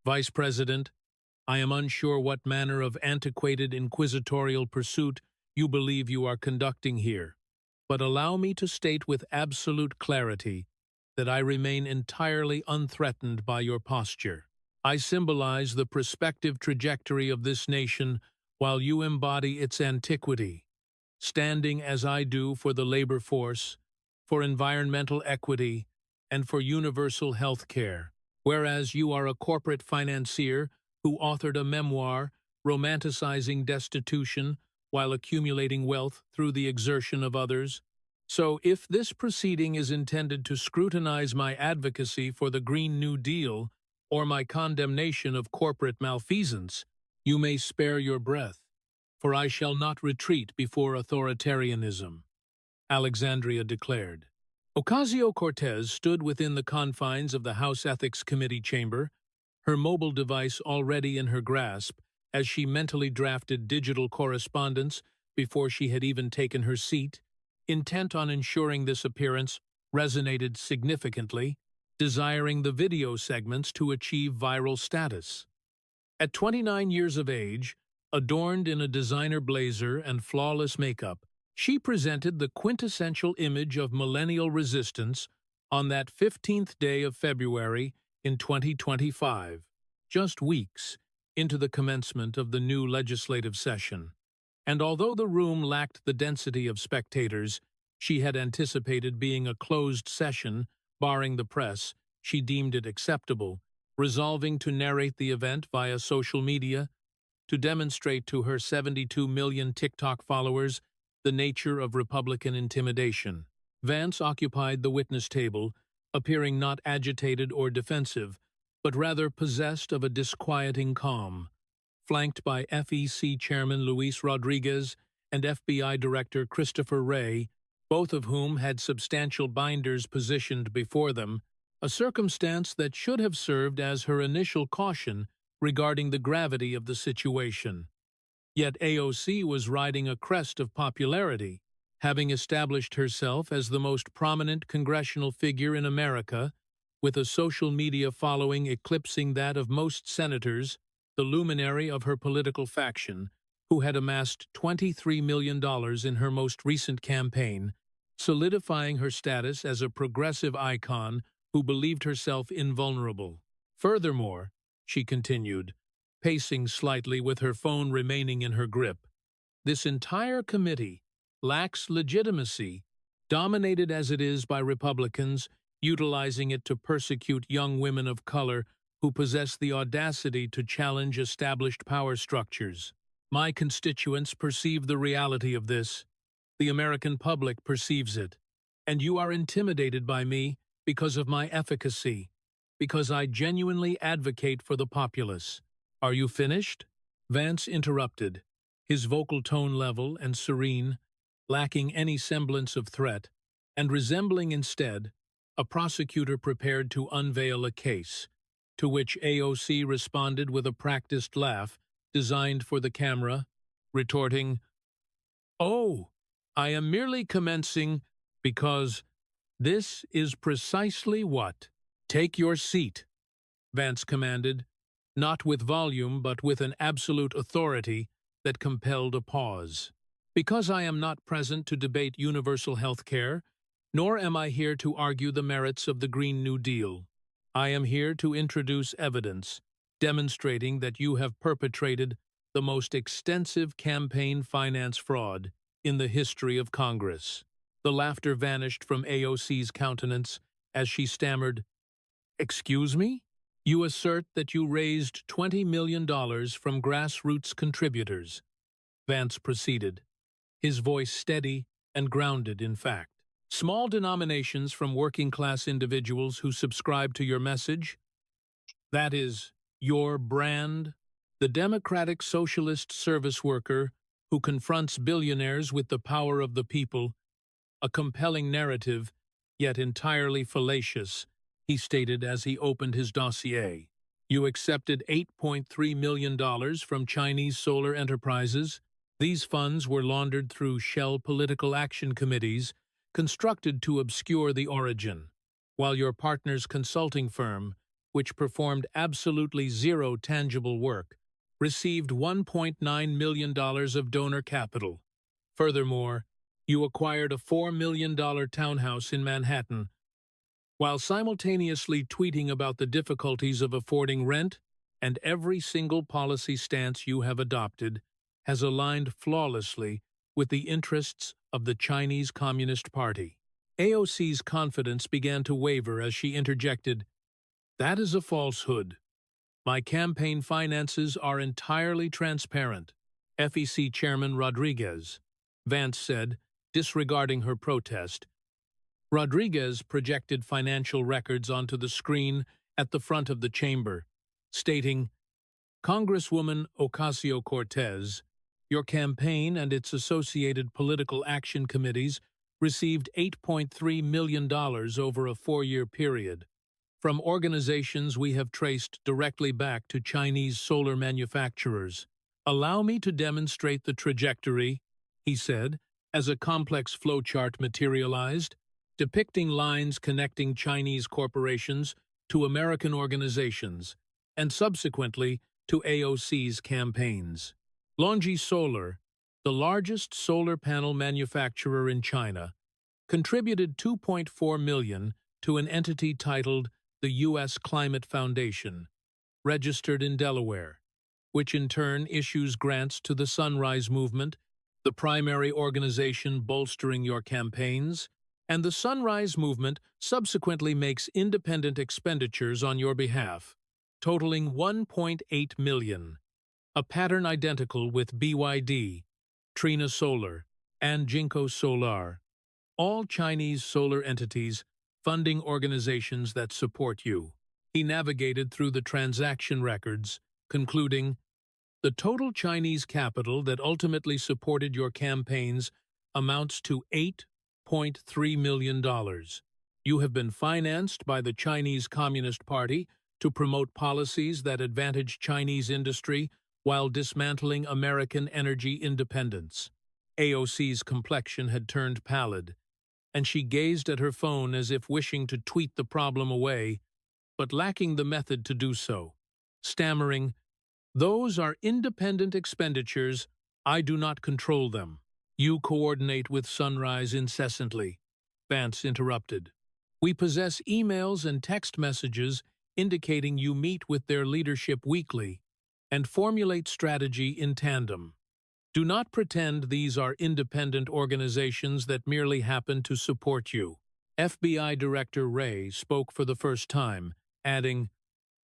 Vice President, I am unsure what manner of antiquated inquisitorial pursuit you believe you are conducting here, but allow me to state with absolute clarity that I remain entirely unthreatened by your posture. I symbolize the prospective trajectory of this nation while you embody its antiquity, standing as I do for the labor force, for environmental equity, and for universal health care, whereas you are a corporate financier who authored a memoir romanticizing destitution while accumulating wealth through the exertion of others. So if this proceeding is intended to scrutinize my advocacy for the Green New Deal or my condemnation of corporate malfeasance, you may spare your breath, for I shall not retreat before authoritarianism, Alexandria declared. Ocasio-Cortez stood within the confines of the House Ethics Committee chamber, her mobile device already in her grasp as she mentally drafted digital correspondence before she had even taken her seat, intent on ensuring this appearance resonated significantly, desiring the video segments to achieve viral status. At 29 years of age, adorned in a designer blazer and flawless makeup, she presented the quintessential image of millennial resistance on that 15th day of February in 2025, just weeks into the commencement of the new legislative session. And although the room lacked the density of spectators she had anticipated being a closed session, barring the press, she deemed it acceptable, resolving to narrate the event via social media, to demonstrate to her 72 million TikTok followers the nature of Republican intimidation. Vance occupied the witness table, appearing not agitated or defensive, but rather possessed of a disquieting calm, flanked by FEC Chairman Luis Rodriguez and FBI Director Christopher Wray, both of whom had substantial binders positioned before them, a circumstance that should have served as her initial caution regarding the gravity of the situation. Yet AOC was riding a crest of popularity, having established herself as the most prominent congressional figure in America, with a social media following eclipsing that of most senators, the luminary of her political faction, who had amassed $23 million in her most recent campaign, solidifying her status as a progressive icon who believed herself invulnerable. Furthermore, she continued, pacing slightly with her phone remaining in her grip, this entire committee lacks legitimacy, dominated as it is by Republicans, utilizing it to persecute young women of color who possess the audacity to challenge established power structures. My constituents perceive the reality of this. The American public perceives it. And you are intimidated by me because of my efficacy, because I genuinely advocate for the populace. Are you finished? Vance interrupted, his vocal tone level and serene, lacking any semblance of threat, and resembling instead a prosecutor prepared to unveil a case, to which AOC responded with a practiced laugh designed for the camera, retorting, "Oh, I am merely commencing because this is precisely what." "Take your seat," Vance commanded, not with volume but with an absolute authority that compelled a pause. "Because I am not present to debate universal health care, nor am I here to argue the merits of the Green New Deal. I am here to introduce evidence demonstrating that you have perpetrated the most extensive campaign finance fraud in the history of Congress." The laughter vanished from AOC's countenance as she stammered, "Excuse me? You assert that you raised $20 million from grassroots contributors," Vance proceeded, his voice steady and grounded in fact. "Small denominations from working-class individuals who subscribe to your message? That is your brand? The democratic socialist service worker who confronts billionaires with the power of the people, a compelling narrative, yet entirely fallacious," he stated as he opened his dossier. "You accepted $8.3 million from Chinese solar enterprises. These funds were laundered through shell political action committees constructed to obscure the origin, while your partner's consulting firm, which performed absolutely zero tangible work, received $1.9 million of donor capital. Furthermore, you acquired a $4 million townhouse in Manhattan, while simultaneously tweeting about the difficulties of affording rent, and every single policy stance you have adopted has aligned flawlessly with the interests of the Chinese Communist Party. AOC's confidence began to waver as she interjected, "That is a falsehood. My campaign finances are entirely transparent," FEC Chairman Vance said, disregarding her protest. Rodriguez projected financial records onto the screen at the front of the chamber, stating, "Congresswoman Ocasio-Cortez, your campaign and its associated political action committees received $8.3 million over a 4-year period from organizations we have traced directly back to Chinese solar manufacturers. Allow me to demonstrate the trajectory," he said, as a complex flowchart materialized, depicting lines connecting Chinese corporations to American organizations, and subsequently to AOC's campaigns. LONGi Solar, the largest solar panel manufacturer in China, contributed $2.4 million to an entity titled the U.S. Climate Foundation, registered in Delaware, which in turn issues grants to the Sunrise Movement, the primary organization bolstering your campaigns, and the Sunrise Movement subsequently makes independent expenditures on your behalf, totaling $1.8 million, a pattern identical with BYD, Trina Solar, and Jinko Solar, all Chinese solar entities funding organizations that support you. He navigated through the transaction records, concluding, "The total Chinese capital that ultimately supported your campaigns amounts to $8.3 million. You have been financed by the Chinese Communist Party to promote policies that advantage Chinese industry while dismantling American energy independence." AOC's complexion had turned pallid, and she gazed at her phone as if wishing to tweet the problem away, but lacking the method to do so, stammering, "Those are independent expenditures. I do not control them. You coordinate with Sunrise incessantly," Vance interrupted. "We possess emails and text messages indicating you meet with their leadership weekly and formulate strategy in tandem. Do not pretend these are independent organizations that merely happen to support you." FBI Director Wray spoke for the first time, adding,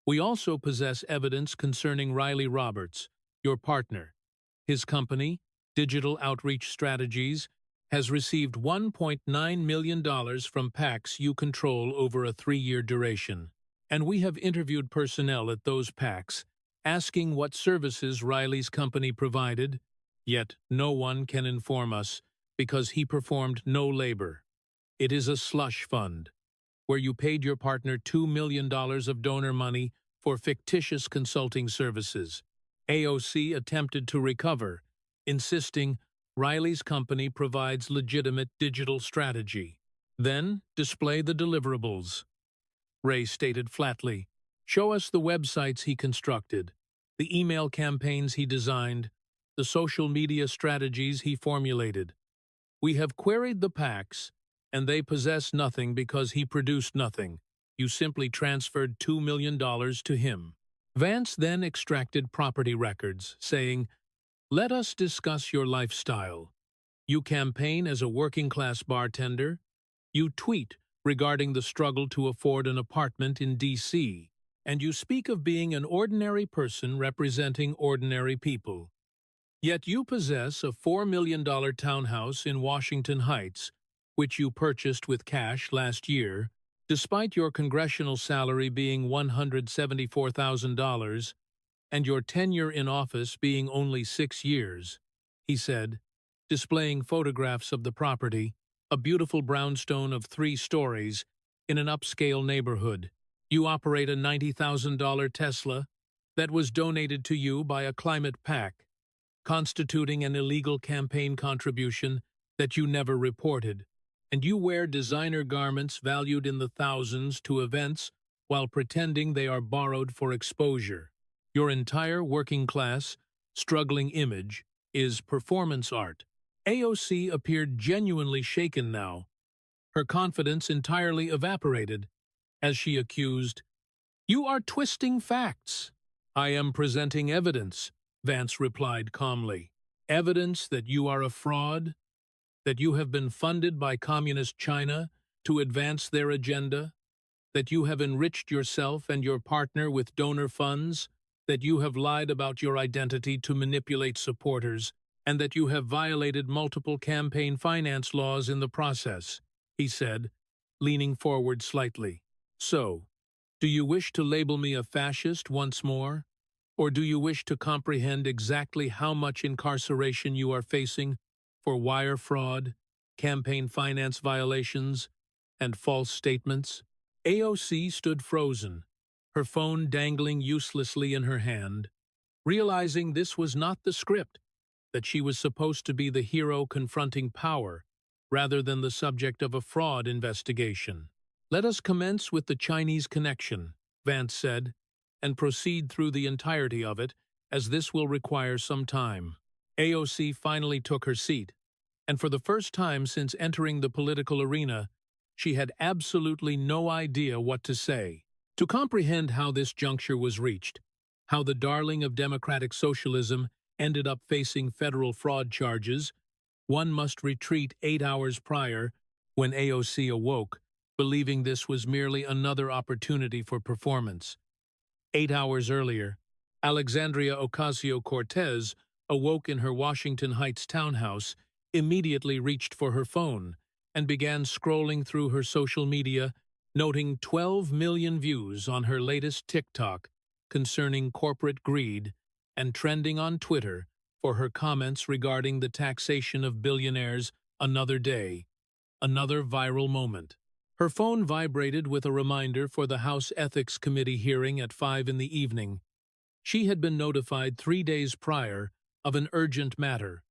"We also possess evidence concerning Riley Roberts, your partner. His company, Digital Outreach Strategies, has received $1.9 million from PACs you control over a 3-year duration. And we have interviewed personnel at those PACs, asking what services Riley's company provided, yet no one can inform us because he performed no labor. It is a slush fund, where you paid your partner $2 million of donor money for fictitious consulting services. AOC attempted to recover, insisting Riley's company provides legitimate digital strategy. Then display the deliverables. Wray stated flatly, "Show us the websites he constructed, the email campaigns he designed, the social media strategies he formulated. We have queried the PACs, and they possess nothing because he produced nothing. You simply transferred $2 million to him." Vance then extracted property records, saying, "Let us discuss your lifestyle. You campaign as a working-class bartender. You tweet regarding the struggle to afford an apartment in D.C., and you speak of being an ordinary person representing ordinary people. Yet you possess a $4 million townhouse in Washington Heights, which you purchased with cash last year, despite your congressional salary being $174,000 and your tenure in office being only 6 years," he said, displaying photographs of the property, a beautiful brownstone of 3 stories, in an upscale neighborhood. "You operate a $90,000 Tesla that was donated to you by a climate PAC, constituting an illegal campaign contribution that you never reported, and you wear designer garments valued in the thousands to events while pretending they are borrowed for exposure. Your entire working class, struggling image is performance art. AOC appeared genuinely shaken now, her confidence entirely evaporated, as she accused, "You are twisting facts." "I am presenting evidence," Vance replied calmly. "Evidence that you are a fraud, that you have been funded by Communist China to advance their agenda, that you have enriched yourself and your partner with donor funds, that you have lied about your identity to manipulate supporters, and that you have violated multiple campaign finance laws in the process," he said, leaning forward slightly. "So, do you wish to label me a fascist once more? Or do you wish to comprehend exactly how much incarceration you are facing for wire fraud, campaign finance violations, and false statements?" AOC stood frozen, her phone dangling uselessly in her hand, realizing this was not the script, that she was supposed to be the hero confronting power, rather than the subject of a fraud investigation. "Let us commence with the Chinese connection," Vance said, "and proceed through the entirety of it, as this will require some time." AOC finally took her seat, and for the first time since entering the political arena, she had absolutely no idea what to say. To comprehend how this juncture was reached, how the darling of democratic socialism ended up facing federal fraud charges, one must retreat 8 hours prior, when AOC awoke, believing this was merely another opportunity for performance. 8 hours earlier, Alexandria Ocasio-Cortez awoke in her Washington Heights townhouse, immediately reached for her phone, and began scrolling through her social media, noting 12 million views on her latest TikTok concerning corporate greed, and trending on Twitter for her comments regarding the taxation of billionaires another day, another viral moment. Her phone vibrated with a reminder for the House Ethics Committee hearing at 5 in the evening. She had been notified 3 days prior of an urgent matter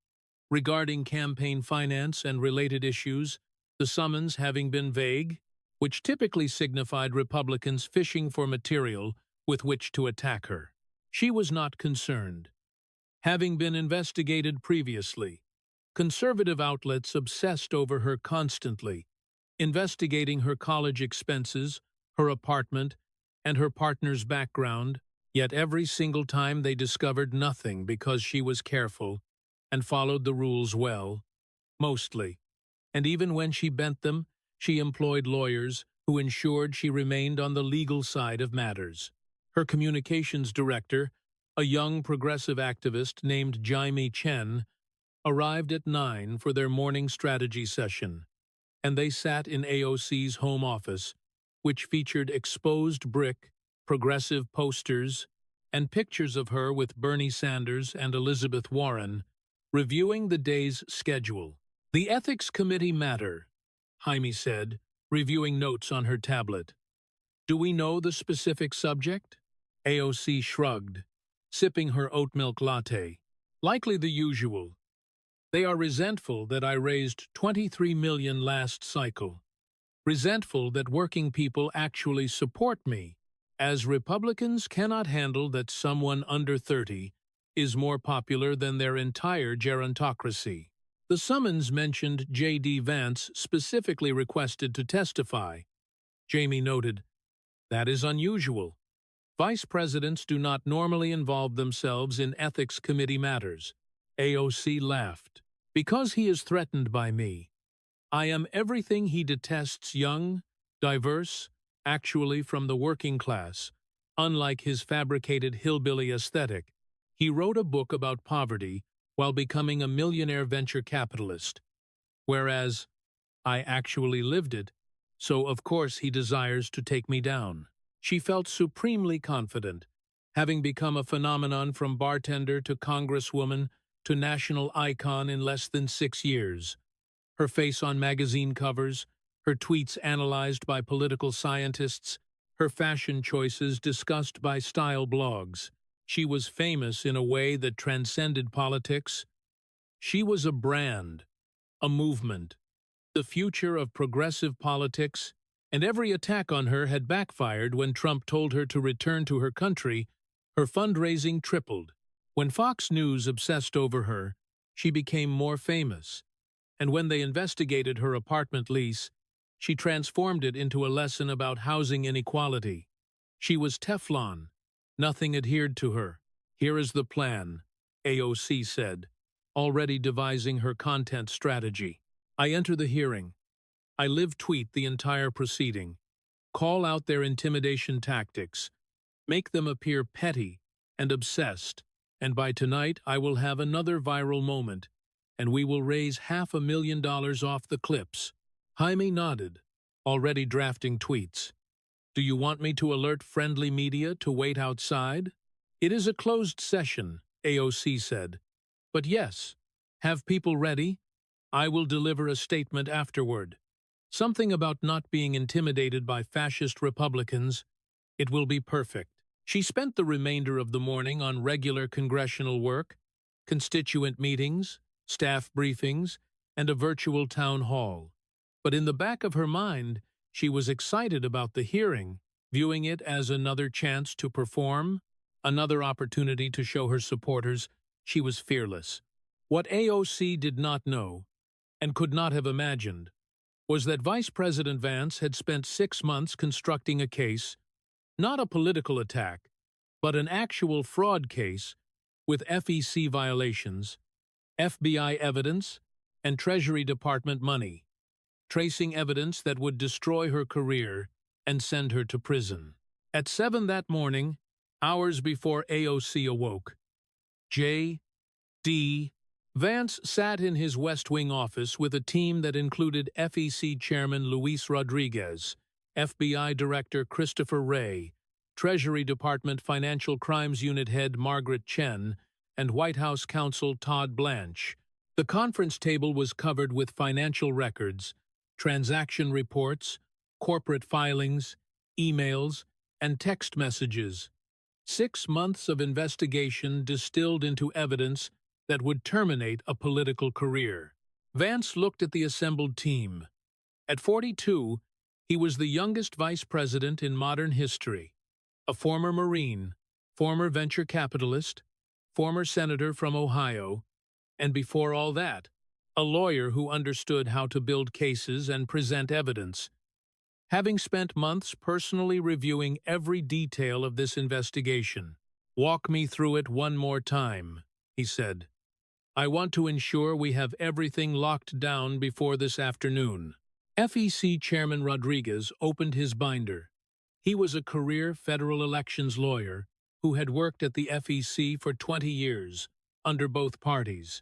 regarding campaign finance and related issues, the summons having been vague, which typically signified Republicans fishing for material with which to attack her. She was not concerned. Having been investigated previously, conservative outlets obsessed over her constantly, investigating her college expenses, her apartment, and her partner's background, yet every single time they discovered nothing because she was careful and followed the rules well, mostly. And even when she bent them, she employed lawyers who ensured she remained on the legal side of matters. Her communications director, a young progressive activist named Jaime Chen, arrived at 9 for their morning strategy session, and they sat in AOC's home office, which featured exposed brick, progressive posters, and pictures of her with Bernie Sanders and Elizabeth Warren, reviewing the day's schedule. "The Ethics Committee matter," Jaime said, reviewing notes on her tablet. "Do we know the specific subject?" AOC shrugged, sipping her oat milk latte. "Likely the usual. They are resentful that I raised $23 million last cycle. Resentful that working people actually support me, as Republicans cannot handle that someone under 30 is more popular than their entire gerontocracy." The summons mentioned JD Vance specifically requested to testify. Jamie noted, "That is unusual. Vice presidents do not normally involve themselves in ethics committee matters." AOC laughed. "Because he is threatened by me. I am everything he detests: young, diverse, actually from the working class. Unlike his fabricated hillbilly aesthetic, he wrote a book about poverty while becoming a millionaire venture capitalist. Whereas I actually lived it, so of course he desires to take me down." She felt supremely confident, having become a phenomenon from bartender to congresswoman to national icon in less than 6 years. Her face on magazine covers, her tweets analyzed by political scientists, her fashion choices discussed by style blogs. She was famous in a way that transcended politics. She was a brand, a movement, the future of progressive politics And every attack on her had backfired. When Trump told her to return to her country, her fundraising tripled. When Fox News obsessed over her, she became more famous. And when they investigated her apartment lease, she transformed it into a lesson about housing inequality. She was Teflon. Nothing adhered to her. "Here is the plan," AOC said, already devising her content strategy. "I enter the hearing. I live tweet the entire proceeding. Call out their intimidation tactics. Make them appear petty and obsessed. And by tonight I will have another viral moment, and we will raise $500,000 off the clips." Jaime nodded, already drafting tweets. "Do you want me to alert friendly media to wait outside?" "It is a closed session," AOC said. "But yes, have people ready. I will deliver a statement afterward. Something about not being intimidated by fascist Republicans. It will be perfect." She spent the remainder of the morning on regular congressional work, constituent meetings, staff briefings, and a virtual town hall. But in the back of her mind, she was excited about the hearing, viewing it as another chance to perform, another opportunity to show her supporters she was fearless. What AOC did not know, and could not have imagined, was that Vice President Vance had spent 6 months constructing a case, not a political attack, but an actual fraud case with FEC violations, FBI evidence, and Treasury Department money, tracing evidence that would destroy her career and send her to prison. At 7 that morning, hours before AOC awoke, JD Vance sat in his West Wing office with a team that included FEC Chairman Luis Rodriguez, FBI Director Christopher Wray, Treasury Department Financial Crimes Unit Head Margaret Chen, and White House Counsel Todd Blanche. The conference table was covered with financial records, transaction reports, corporate filings, emails, and text messages. 6 months of investigation distilled into evidence that would terminate a political career. Vance looked at the assembled team. At 42, he was the youngest vice president in modern history, a former Marine, former venture capitalist, former senator from Ohio, and before all that, a lawyer who understood how to build cases and present evidence. Having spent months personally reviewing every detail of this investigation, "Walk me through it one more time," he said. "I want to ensure we have everything locked down before this afternoon." FEC Chairman Rodriguez opened his binder. He was a career federal elections lawyer who had worked at the FEC for 20 years, under both parties,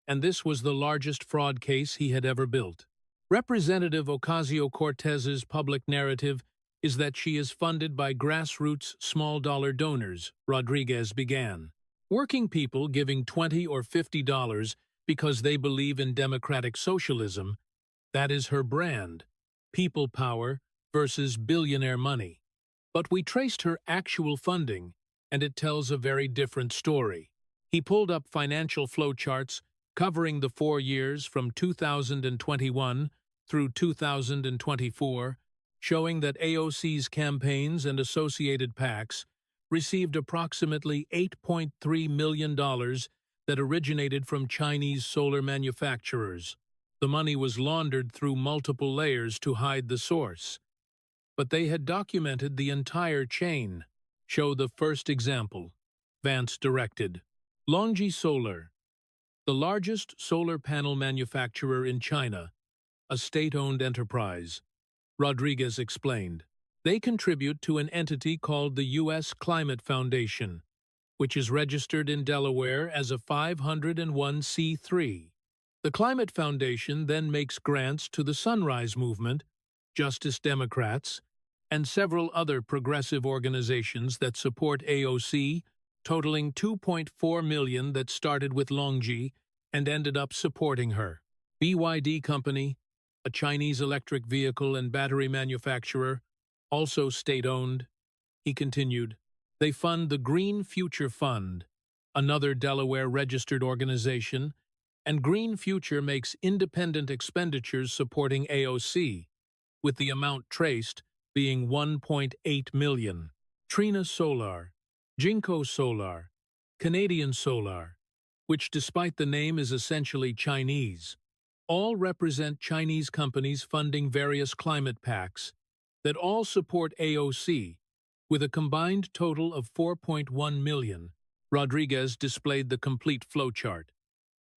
and this was the largest fraud case he had ever built. Representative Ocasio-Cortez's public narrative is that she is funded by grassroots small-dollar donors, Rodriguez began. Working people giving $20 or $50 because they believe in democratic socialism, that is her brand, people power versus billionaire money. But we traced her actual funding, and it tells a very different story. He pulled up financial flowcharts covering the 4 years from 2021 through 2024, showing that AOC's campaigns and associated PACs received approximately $8.3 million that originated from Chinese solar manufacturers. The money was laundered through multiple layers to hide the source. But they had documented the entire chain. Show the first example, Vance directed. LONGi Solar, the largest solar panel manufacturer in China, a state-owned enterprise, Rodriguez explained. They contribute to an entity called the U.S. Climate Foundation, which is registered in Delaware as a 501c3. The Climate Foundation then makes grants to the Sunrise Movement, Justice Democrats, and several other progressive organizations that support AOC, totaling $2.4 million that started with LONGi and ended up supporting her. BYD Company, a Chinese electric vehicle and battery manufacturer, also state-owned, he continued. They fund the Green Future Fund, another Delaware-registered organization, and Green Future makes independent expenditures supporting AOC. with the amount traced being 1.8 million. Trina Solar, Jinko Solar, Canadian Solar, which despite the name is essentially Chinese, all represent Chinese companies funding various climate pacts that all support AOC, with a combined total of 4.1 million. Rodriguez displayed the complete flowchart.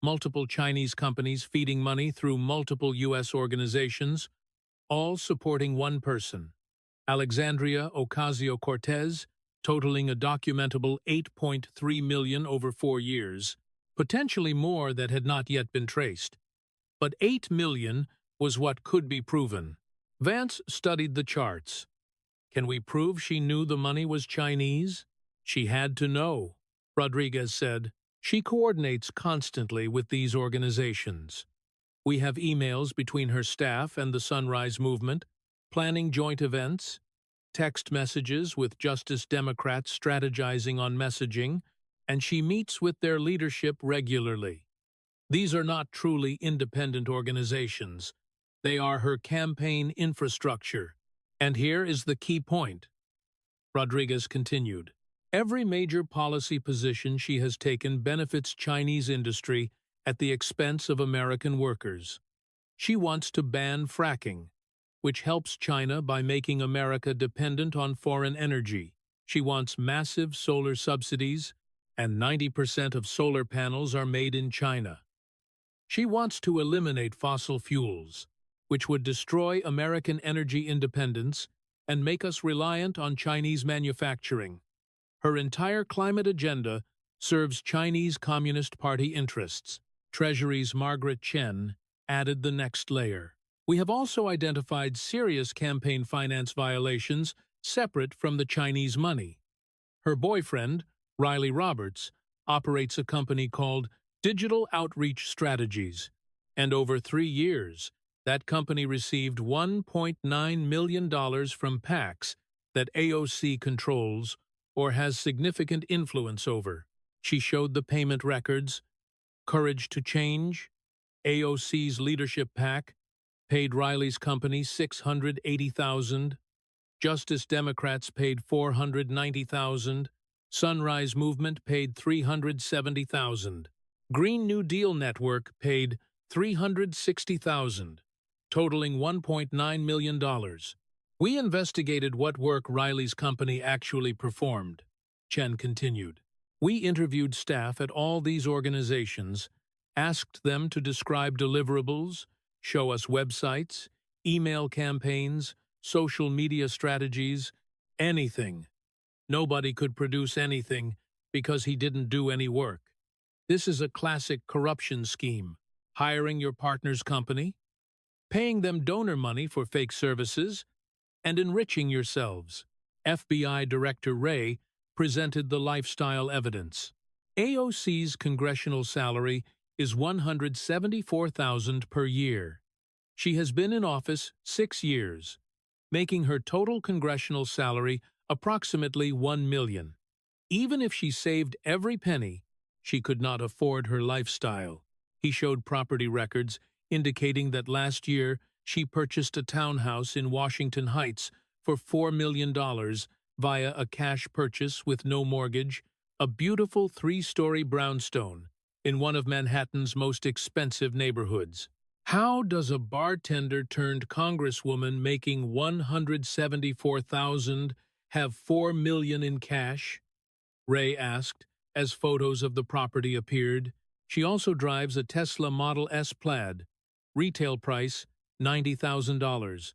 Multiple Chinese companies feeding money through multiple U.S. organizations, all supporting one person, Alexandria Ocasio-Cortez, totaling a documentable 8.3 million over 4 years, potentially more that had not yet been traced. But 8 million was what could be proven. Vance studied the charts. Can we prove she knew the money was Chinese? She had to know, Rodriguez said. She coordinates constantly with these organizations. We have emails between her staff and the Sunrise Movement, planning joint events, text messages with Justice Democrats strategizing on messaging, and she meets with their leadership regularly. These are not truly independent organizations. They are her campaign infrastructure. And here is the key point. Rodriguez continued. Every major policy position she has taken benefits Chinese industry at the expense of American workers. She wants to ban fracking, which helps China by making America dependent on foreign energy. She wants massive solar subsidies, and 90% of solar panels are made in China. She wants to eliminate fossil fuels, which would destroy American energy independence and make us reliant on Chinese manufacturing. Her entire climate agenda serves Chinese Communist Party interests. Treasury's Margaret Chen added the next layer. We have also identified serious campaign finance violations separate from the Chinese money. Her boyfriend, Riley Roberts, operates a company called Digital Outreach Strategies, and over 3 years, that company received $1.9 million from PACs that AOC controls or has significant influence over. She showed the payment records. Courage to Change, AOC's leadership PAC, paid Riley's company $680,000. Justice Democrats paid $490,000. Sunrise Movement paid $370,000. Green New Deal Network paid $360,000, totaling $1.9 million. We investigated what work Riley's company actually performed, Chen continued. We interviewed staff at all these organizations, asked them to describe deliverables, show us websites, email campaigns, social media strategies, anything. Nobody could produce anything because he didn't do any work. This is a classic corruption scheme, hiring your partner's company, paying them donor money for fake services, and enriching yourselves. FBI Director Wray presented the lifestyle evidence. AOC's congressional salary is $174,000 per year. She has been in office 6 years, making her total congressional salary approximately $1 million. Even if she saved every penny, she could not afford her lifestyle. He showed property records indicating that last year she purchased a townhouse in Washington Heights for $4 million via a cash purchase with no mortgage, a beautiful 3-story brownstone in one of Manhattan's most expensive neighborhoods. How does a bartender-turned-congresswoman making $174,000 have $4 million in cash? Ray asked, as photos of the property appeared. She also drives a Tesla Model S Plaid, retail price $90,000,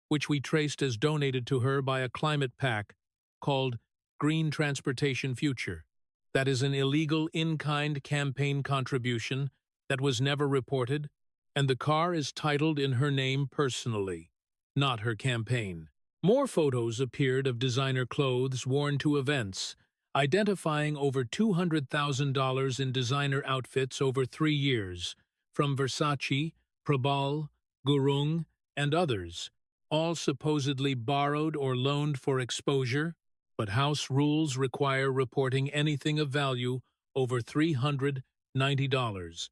which we traced as donated to her by a climate PAC called Green Transportation Future. That is an illegal in-kind campaign contribution that was never reported, and the car is titled in her name personally, not her campaign. More photos appeared of designer clothes worn to events, identifying over $200,000 in designer outfits over 3 years, from Versace, Prabal, Gurung, and others, all supposedly borrowed or loaned for exposure, but House rules require reporting anything of value over $390,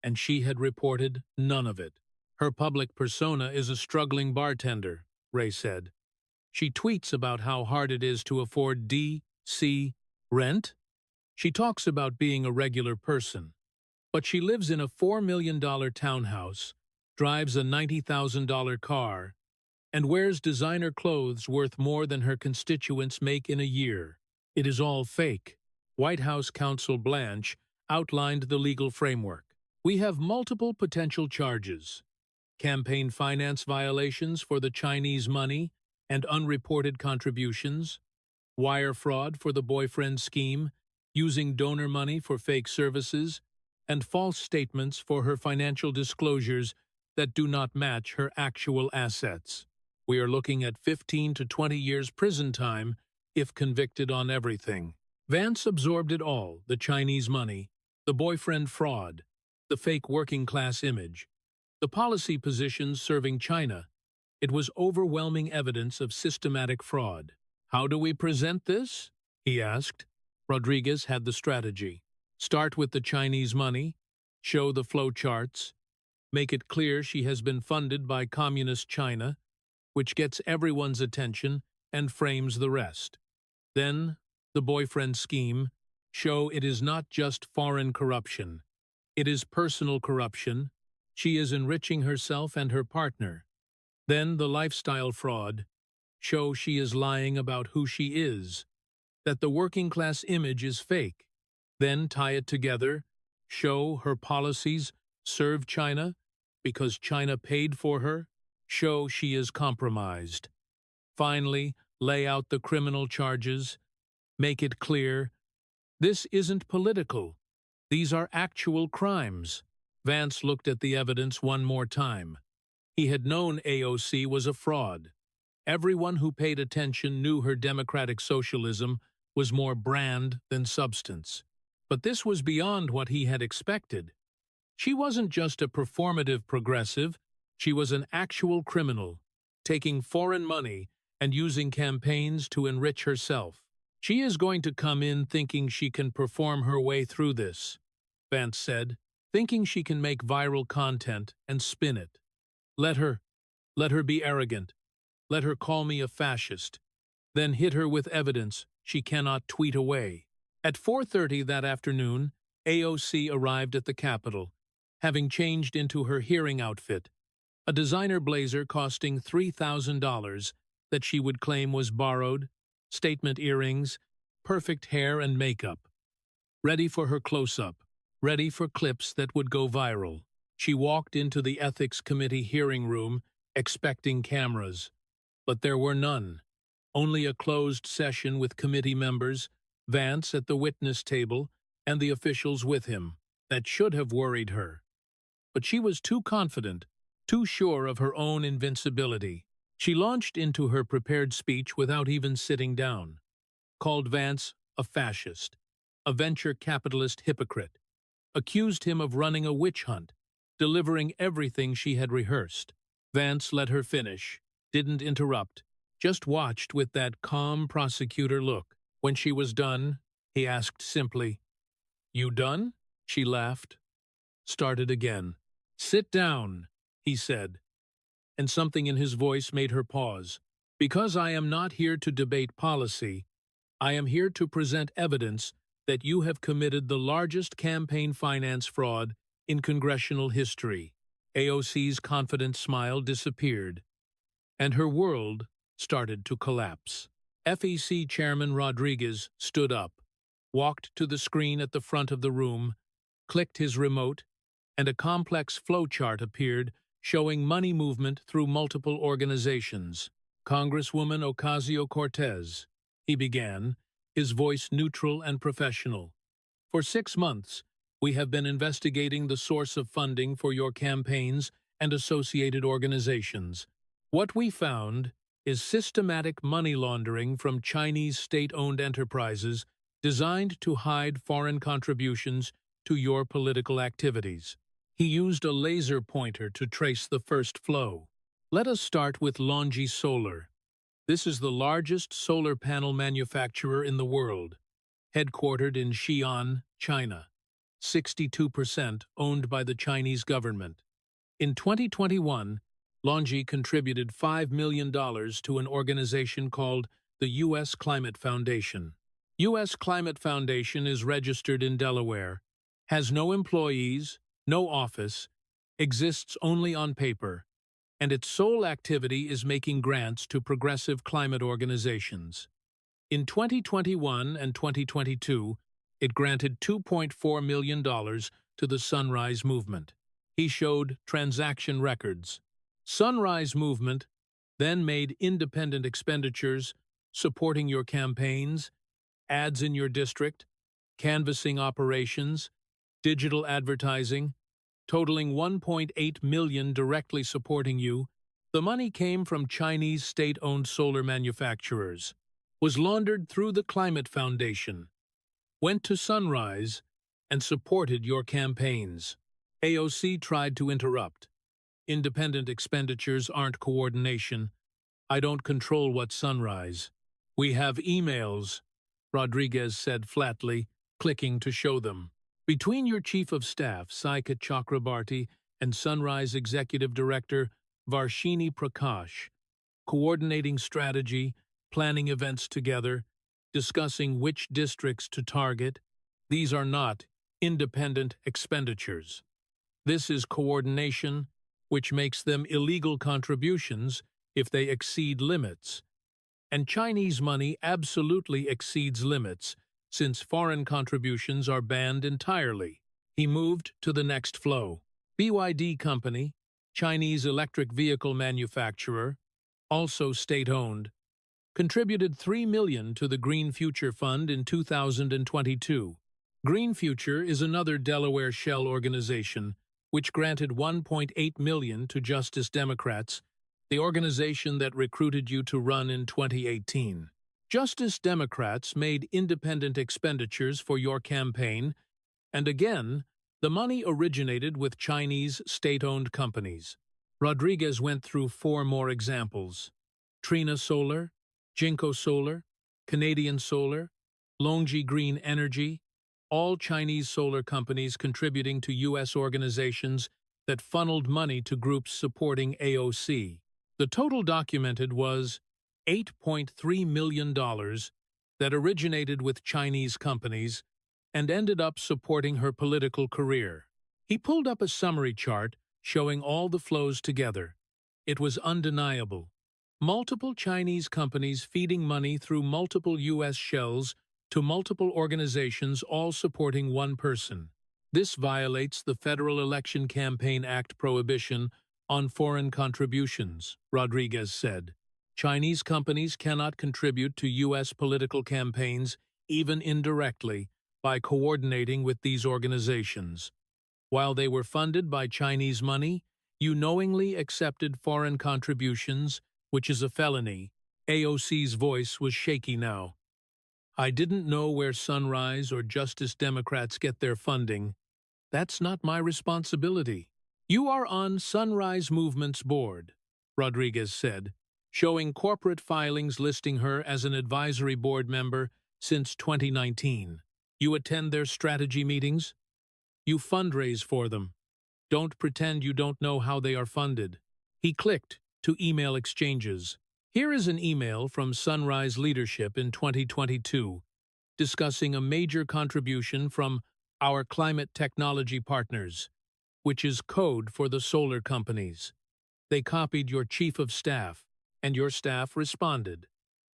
and she had reported none of it. Her public persona is a struggling bartender, Ray said. She tweets about how hard it is to afford D.C. rent. She talks about being a regular person. But she lives in a $4 million townhouse, drives a $90,000 car, and wears designer clothes worth more than her constituents make in a year. It is all fake. White House counsel Blanche outlined the legal framework. We have multiple potential charges: campaign finance violations for the Chinese money and unreported contributions, wire fraud for the boyfriend scheme, using donor money for fake services, and false statements for her financial disclosures that do not match her actual assets. We are looking at 15 to 20 years prison time if convicted on everything. Vance absorbed it all: the Chinese money, the boyfriend fraud, the fake working-class image, the policy positions serving China. It was overwhelming evidence of systematic fraud. How do we present this? He asked. Rodriguez had the strategy. Start with the Chinese money, show the flow charts, make it clear she has been funded by Communist China, which gets everyone's attention and frames the rest. Then, the boyfriend scheme, show it is not just foreign corruption. It is personal corruption. She is enriching herself and her partner. Then the lifestyle fraud, show she is lying about who she is, that the working-class image is fake. Then tie it together, show her policies serve China because China paid for her, show she is compromised. Finally, lay out the criminal charges, make it clear, this isn't political. These are actual crimes. Vance looked at the evidence one more time. He had known AOC was a fraud. Everyone who paid attention knew her democratic socialism was more brand than substance. But this was beyond what he had expected. She wasn't just a performative progressive, she was an actual criminal, taking foreign money and using campaigns to enrich herself. She is going to come in thinking she can perform her way through this, Vance said, thinking she can make viral content and spin it. Let her be arrogant. Let her call me a fascist. Then hit her with evidence she cannot tweet away. At 4:30 that afternoon, AOC arrived at the Capitol, having changed into her hearing outfit, a designer blazer costing $3,000 that she would claim was borrowed, statement earrings, perfect hair and makeup. Ready for her close-up, ready for clips that would go viral. She walked into the Ethics Committee hearing room, expecting cameras. But there were none. Only a closed session with committee members, Vance at the witness table, and the officials with him. That should have worried her. But she was too confident, too sure of her own invincibility. She launched into her prepared speech without even sitting down. Called Vance a fascist, a venture capitalist hypocrite. Accused him of running a witch hunt, delivering everything she had rehearsed. Vance let her finish, didn't interrupt, just watched with that calm prosecutor look. When she was done, he asked simply, "You done?" She laughed. Started again. "Sit down," he said, and something in his voice made her pause. "Because I am not here to debate policy, I am here to present evidence that you have committed the largest campaign finance fraud in congressional history." AOC's confident smile disappeared, and her world started to collapse. FEC Chairman Rodriguez stood up, walked to the screen at the front of the room, clicked his remote, and a complex flowchart appeared showing money movement through multiple organizations. "Congresswoman Ocasio-Cortez," he began, his voice neutral and professional. "For 6 months, we have been investigating the source of funding for your campaigns and associated organizations. What we found is systematic money laundering from Chinese state-owned enterprises designed to hide foreign contributions to your political activities." He used a laser pointer to trace the first flow. "Let us start with Longi Solar. This is the largest solar panel manufacturer in the world, headquartered in Xi'an, China. 62% owned by the Chinese government. In 2021, Longi contributed $5 million to an organization called the U.S. Climate Foundation. U.S. Climate Foundation is registered in Delaware, has no employees, no office, exists only on paper, and its sole activity is making grants to progressive climate organizations. In 2021 and 2022, it granted $2.4 million to the Sunrise Movement. He showed transaction records. Sunrise Movement then made independent expenditures, supporting your campaigns, ads in your district, canvassing operations, digital advertising, totaling $1.8 million directly supporting you. The money came from Chinese state-owned solar manufacturers, was laundered through the Climate Foundation, went to Sunrise, and supported your campaigns. AOC tried to interrupt. Independent expenditures aren't coordination. I don't control what Sunrise. We have emails, Rodriguez said flatly, clicking to show them. Between your Chief of Staff, Saikat Chakrabarti, and Sunrise Executive Director, Varshini Prakash, coordinating strategy, planning events together, discussing which districts to target, these are not independent expenditures. This is coordination, which makes them illegal contributions if they exceed limits. And Chinese money absolutely exceeds limits, since foreign contributions are banned entirely. He moved to the next flow. BYD Company, Chinese electric vehicle manufacturer, also state-owned, contributed $3 million to the Green Future Fund in 2022. Green Future is another Delaware shell organization which granted $1.8 million to Justice Democrats, the organization that recruited you to run in 2018. Justice Democrats made independent expenditures for your campaign, and again, the money originated with Chinese state-owned companies. Rodriguez went through 4 more examples: Trina Solar, Jinko Solar, Canadian Solar, Longi Green Energy, all Chinese solar companies contributing to U.S. organizations that funneled money to groups supporting AOC. The total documented was $8.3 million that originated with Chinese companies and ended up supporting her political career. He pulled up a summary chart showing all the flows together. It was undeniable. Multiple Chinese companies feeding money through multiple U.S. shells to multiple organizations, all supporting one person. This violates the Federal Election Campaign Act prohibition on foreign contributions, Rodriguez said. Chinese companies cannot contribute to U.S. political campaigns, even indirectly, by coordinating with these organizations. While they were funded by Chinese money, you knowingly accepted foreign contributions, which is a felony. AOC's voice was shaky now. I didn't know where Sunrise or Justice Democrats get their funding. That's not my responsibility. You are on Sunrise Movement's board, Rodriguez said, showing corporate filings listing her as an advisory board member since 2019. You attend their strategy meetings? You fundraise for them. Don't pretend you don't know how they are funded. He clicked to email exchanges. Here is an email from Sunrise leadership in 2022, discussing a major contribution from our climate technology partners, which is code for the solar companies. They copied your chief of staff, and your staff responded,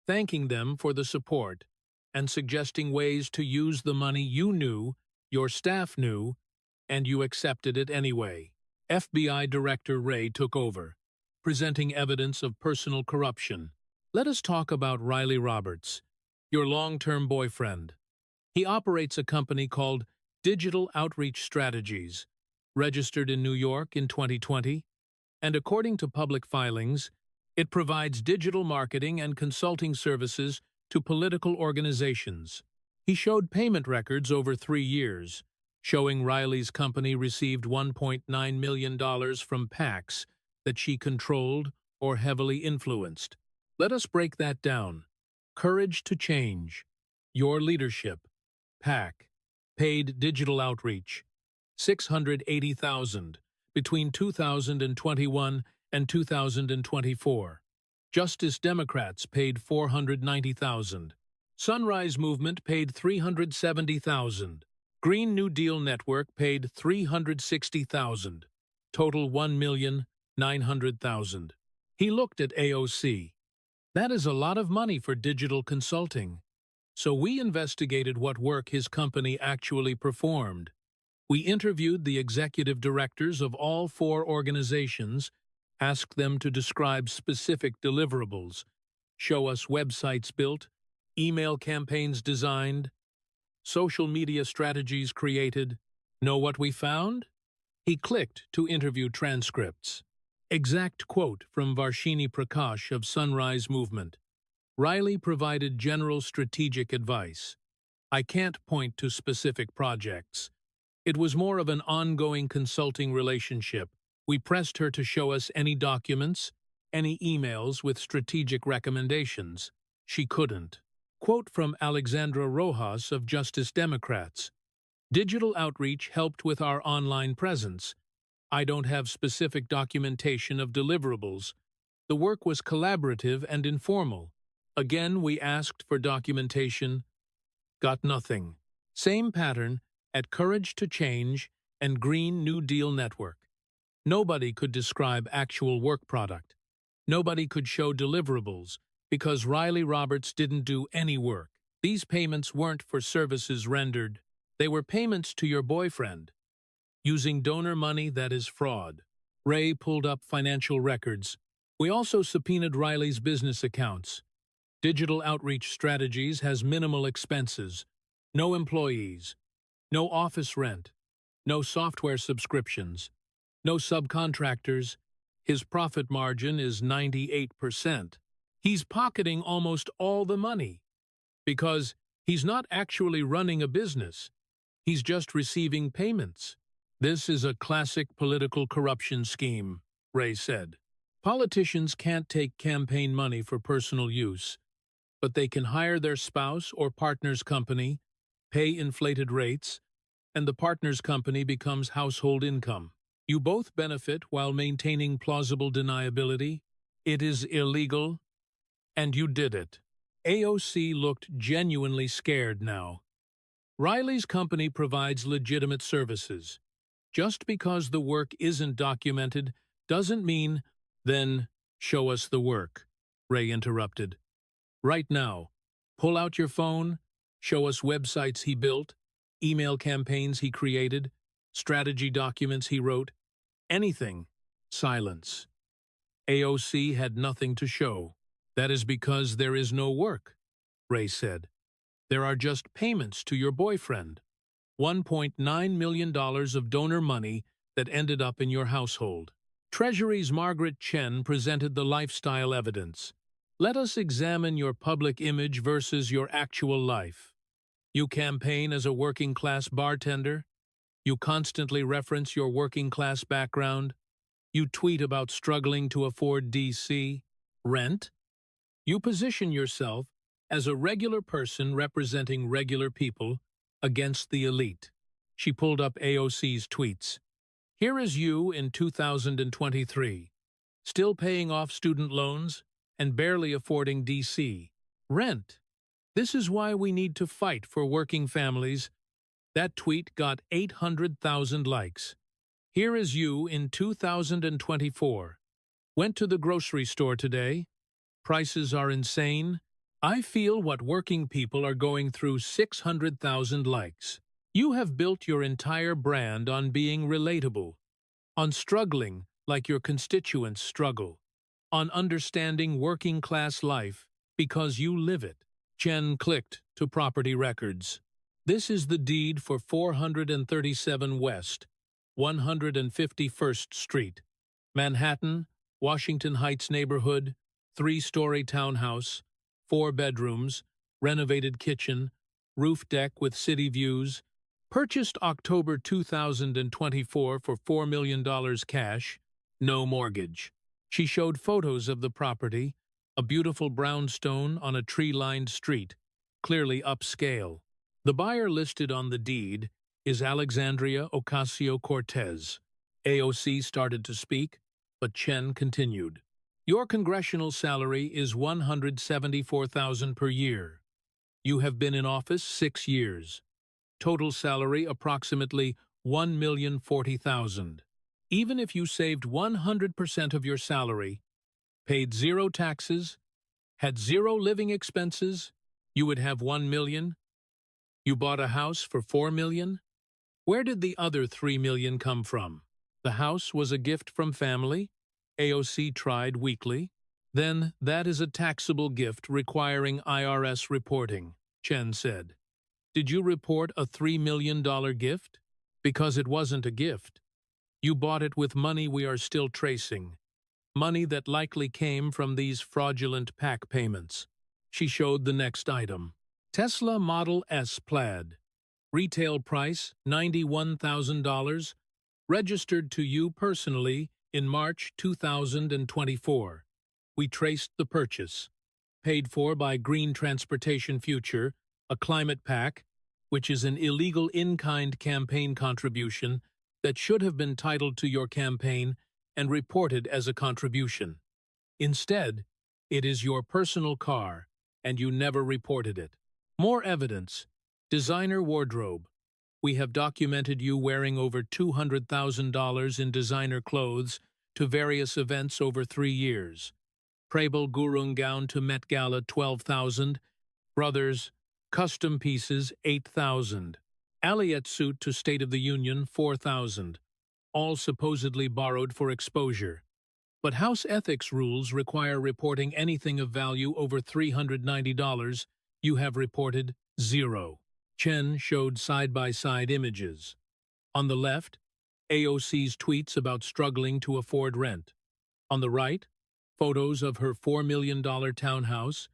thanking them for the support and suggesting ways to use the money you knew, your staff knew, and you accepted it anyway. FBI Director Wray took over, presenting evidence of personal corruption. Let us talk about Riley Roberts, your long-term boyfriend. He operates a company called Digital Outreach Strategies, registered in New York in 2020, and according to public filings, it provides digital marketing and consulting services to political organizations. He showed payment records over 3 years, showing Riley's company received $1.9 million from PACs that she controlled or heavily influenced. Let us break that down. Courage to Change, Your Leadership, PAC, Paid Digital Outreach, $680,000, between 2021 and 2024. Justice Democrats paid $490,000. Sunrise Movement paid $370,000. Green New Deal Network paid $360,000. Total $1,900,000. He looked at AOC. That is a lot of money for digital consulting. So we investigated what work his company actually performed. We interviewed the executive directors of all 4 organizations, asked them to describe specific deliverables, show us websites built, email campaigns designed, social media strategies created. Know what we found? He clicked to interview transcripts. Exact quote from Varshini Prakash of Sunrise Movement. Riley provided general strategic advice. I can't point to specific projects. It was more of an ongoing consulting relationship. We pressed her to show us any documents, any emails with strategic recommendations. She couldn't. Quote from Alexandria Rojas of Justice Democrats. Digital outreach helped with our online presence. I don't have specific documentation of deliverables. The work was collaborative and informal. Again, we asked for documentation. Got nothing. Same pattern at Courage to Change and Green New Deal Network. Nobody could describe actual work product. Nobody could show deliverables because Riley Roberts didn't do any work. These payments weren't for services rendered. They were payments to your boyfriend. Using donor money, that is fraud. Ray pulled up financial records. We also subpoenaed Riley's business accounts. Digital outreach strategies has minimal expenses, no employees, no office rent, no software subscriptions, no subcontractors. His profit margin is 98%. He's pocketing almost all the money because he's not actually running a business. He's just receiving payments. This is a classic political corruption scheme, Ray said. Politicians can't take campaign money for personal use, but they can hire their spouse or partner's company, pay inflated rates, and the partner's company becomes household income. You both benefit while maintaining plausible deniability. It is illegal, and you did it. AOC looked genuinely scared now. Riley's company provides legitimate services. Just because the work isn't documented doesn't mean, then show us the work, Ray interrupted. Right now, pull out your phone, show us websites he built, email campaigns he created, strategy documents he wrote, anything. Silence. AOC had nothing to show. That is because there is no work, Ray said. There are just payments to your boyfriend. $1.9 million of donor money that ended up in your household. Treasury's Margaret Chen presented the lifestyle evidence. Let us examine your public image versus your actual life. You campaign as a working-class bartender. You constantly reference your working-class background. You tweet about struggling to afford DC rent. You position yourself as a regular person representing regular people against the elite. She pulled up AOC's tweets. Here is you in 2023, still paying off student loans and barely affording DC rent. This is why we need to fight for working families. That tweet got 800,000 likes. Here is you in 2024. Went to the grocery store today. Prices are insane. I feel what working people are going through. 600,000 likes. You have built your entire brand on being relatable, on struggling like your constituents struggle, on understanding working-class life because you live it. Chen clicked to property records. This is the deed for 437 West, 151st Street, Manhattan, Washington Heights neighborhood, 3-story townhouse, 4 bedrooms, renovated kitchen, roof deck with city views, purchased October 2024 for $4 million cash, no mortgage. She showed photos of the property, a beautiful brownstone on a tree-lined street, clearly upscale. The buyer listed on the deed is Alexandria Ocasio-Cortez, AOC started to speak, but Chen continued. Your congressional salary is $174,000 per year. You have been in office 6 years. Total salary approximately $1,040,000. Even if you saved 100% of your salary, paid zero taxes, had zero living expenses, you would have $1 million. You bought a house for $4 million. Where did the other $3 million come from? The house was a gift from family, AOC tried weakly. Then that is a taxable gift requiring IRS reporting, Chen said. Did you report a $3 million gift? Because it wasn't a gift. You bought it with money we are still tracing. Money that likely came from these fraudulent PAC payments. She showed the next item. Tesla Model S Plaid. Retail price $91,000. Registered to you personally in March 2024. We traced the purchase. Paid for by Green Transportation Future, a climate PAC, which is an illegal in-kind campaign contribution that should have been titled to your campaign and reported as a contribution. Instead, it is your personal car, and you never reported it. More evidence. Designer wardrobe. We have documented you wearing over $200,000 in designer clothes to various events over 3 years. Prabal Gurung gown to Met Gala $12,000. Brothers, custom pieces $8,000. Alliette suit to State of the Union $4,000. All supposedly borrowed for exposure. But House ethics rules require reporting anything of value over $390. You have reported zero. Chen showed side-by-side images. On the left, AOC's tweets about struggling to afford rent. On the right, photos of her $4 million townhouse,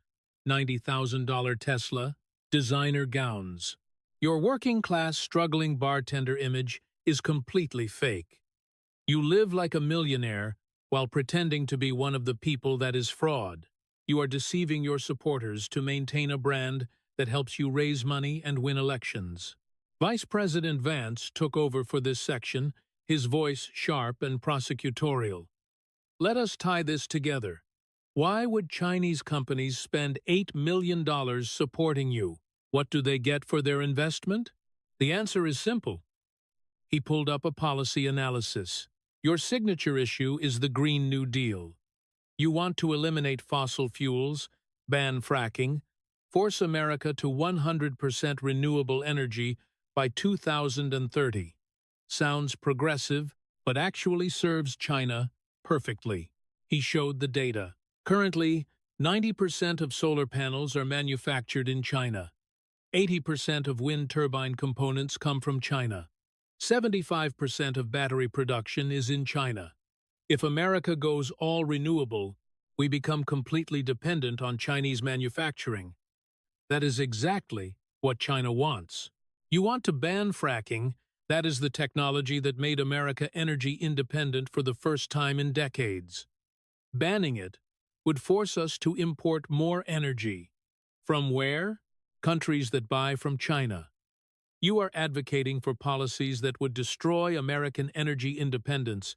$90,000 Tesla, designer gowns. Your working-class struggling bartender image is completely fake. You live like a millionaire while pretending to be one of the people that is fraud. You are deceiving your supporters to maintain a brand that helps you raise money and win elections. Vice President Vance took over for this section, his voice sharp and prosecutorial. Let us tie this together. Why would Chinese companies spend $8 million supporting you? What do they get for their investment? The answer is simple. He pulled up a policy analysis. Your signature issue is the Green New Deal. You want to eliminate fossil fuels, ban fracking, force America to 100% renewable energy by 2030. Sounds progressive, but actually serves China perfectly. He showed the data. Currently, 90% of solar panels are manufactured in China. 80% of wind turbine components come from China. 75% of battery production is in China. If America goes all renewable, we become completely dependent on Chinese manufacturing. That is exactly what China wants. You want to ban fracking. That is the technology that made America energy independent for the first time in decades. Banning it would force us to import more energy. From where? Countries that buy from China. You are advocating for policies that would destroy American energy independence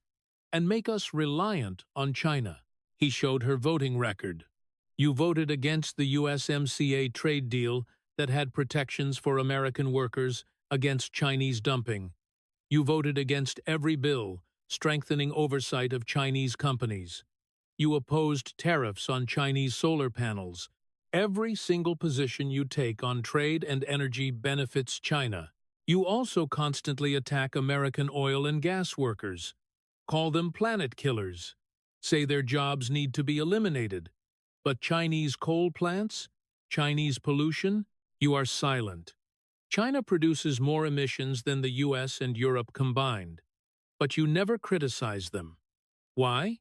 and make us reliant on China. He showed her voting record. You voted against the USMCA trade deal that had protections for American workers against Chinese dumping. You voted against every bill strengthening oversight of Chinese companies. You opposed tariffs on Chinese solar panels. Every single position you take on trade and energy benefits China. You also constantly attack American oil and gas workers. Call them planet killers. Say their jobs need to be eliminated. But Chinese coal plants, Chinese pollution, you are silent. China produces more emissions than the US and Europe combined, but you never criticize them. Why?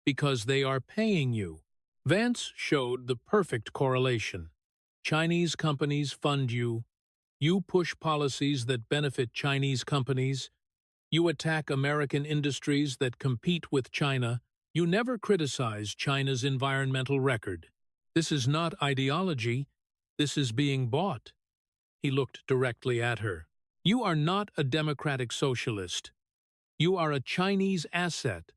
Because they are paying you. Vance showed the perfect correlation. Chinese companies fund you. You push policies that benefit Chinese companies. You attack American industries that compete with China. You never criticize China's environmental record. This is not ideology. This is being bought. He looked directly at her. You are not a democratic socialist. You are a Chinese asset,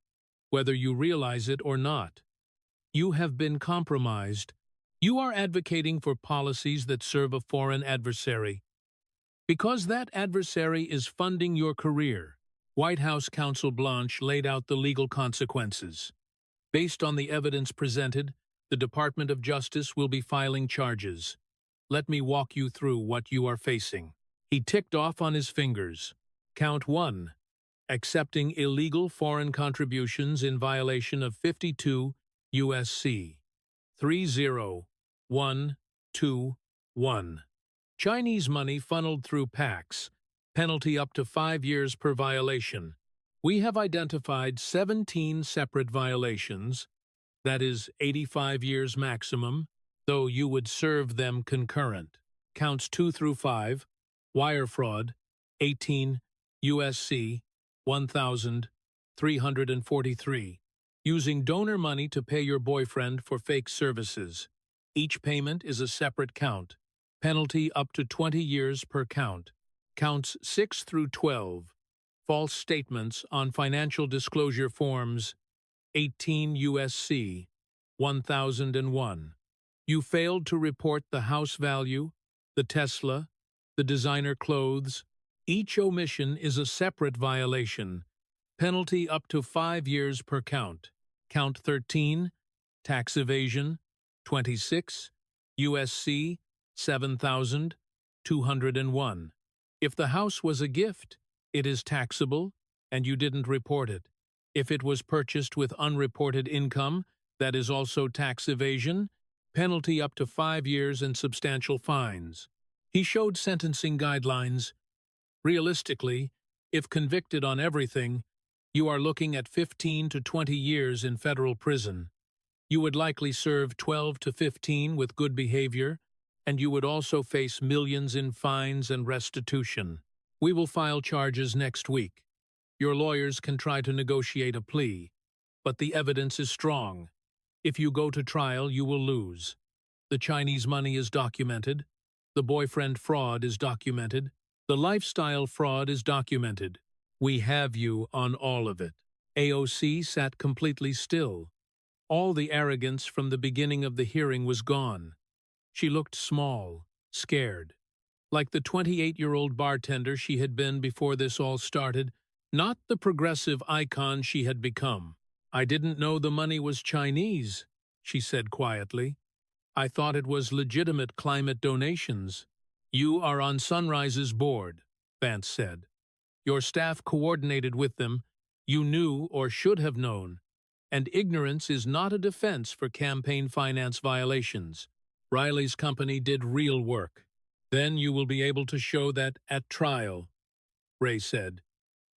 whether you realize it or not. You have been compromised. You are advocating for policies that serve a foreign adversary. Because that adversary is funding your career, White House counsel Blanche laid out the legal consequences. Based on the evidence presented, the Department of Justice will be filing charges. Let me walk you through what you are facing. He ticked off on his fingers. Count 1. Accepting illegal foreign contributions in violation of 52 U.S.C. 30121. Chinese money funneled through PACs. Penalty up to 5 years per violation. We have identified 17 separate violations, that is 85 years maximum, though you would serve them concurrent. Counts 2 through 5, wire fraud, 18 U.S.C. 1,343. Using donor money to pay your boyfriend for fake services. Each payment is a separate count. Penalty up to 20 years per count. Counts 6 through 12. False statements on financial disclosure forms, 18 U.S.C. 1001. You failed to report the house value, the Tesla, the designer clothes. Each omission is a separate violation. Penalty up to 5 years per count. Count 13, tax evasion, 26, U.S.C. 7,201. If the house was a gift, it is taxable, and you didn't report it. If it was purchased with unreported income, that is also tax evasion, penalty up to 5 years and substantial fines. He showed sentencing guidelines. Realistically, if convicted on everything, you are looking at 15 to 20 years in federal prison. You would likely serve 12 to 15 with good behavior, and you would also face millions in fines and restitution. We will file charges next week. Your lawyers can try to negotiate a plea, but the evidence is strong. If you go to trial, you will lose. The Chinese money is documented. The boyfriend fraud is documented. The lifestyle fraud is documented. We have you on all of it. AOC sat completely still. All the arrogance from the beginning of the hearing was gone. She looked small, scared. Like the 28-year-old bartender she had been before this all started, not the progressive icon she had become. I didn't know the money was Chinese, she said quietly. I thought it was legitimate climate donations. You are on Sunrise's board, Vance said. Your staff coordinated with them. You knew or should have known. And ignorance is not a defense for campaign finance violations. Riley's company did real work. Then you will be able to show that at trial, Ray said.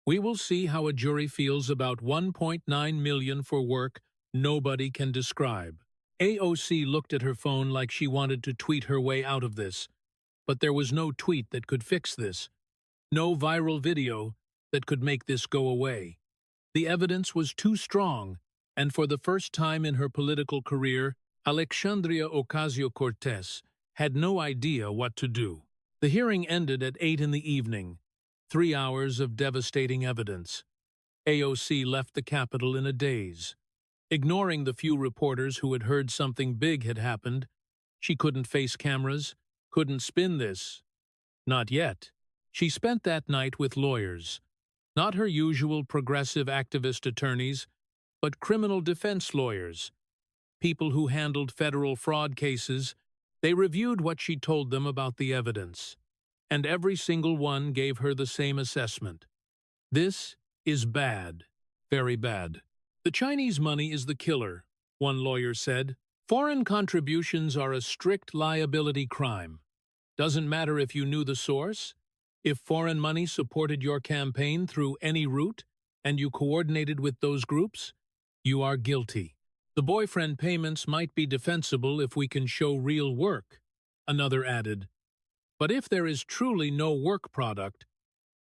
We will see how a jury feels about $1.9 million for work nobody can describe. AOC looked at her phone like she wanted to tweet her way out of this. But there was no tweet that could fix this. No viral video that could make this go away. The evidence was too strong, and for the first time in her political career, Alexandria Ocasio-Cortez had no idea what to do. The hearing ended at 8 in the evening. 3 hours of devastating evidence. AOC left the Capitol in a daze. Ignoring the few reporters who had heard something big had happened, she couldn't face cameras, couldn't spin this. Not yet. She spent that night with lawyers. Not her usual progressive activist attorneys, but criminal defense lawyers. People who handled federal fraud cases. They reviewed what she told them about the evidence. And every single one gave her the same assessment. This is bad. Very bad. The Chinese money is the killer, one lawyer said. Foreign contributions are a strict liability crime. Doesn't matter if you knew the source. If foreign money supported your campaign through any route, and you coordinated with those groups, you are guilty. The boyfriend payments might be defensible if we can show real work, another added. But if there is truly no work product,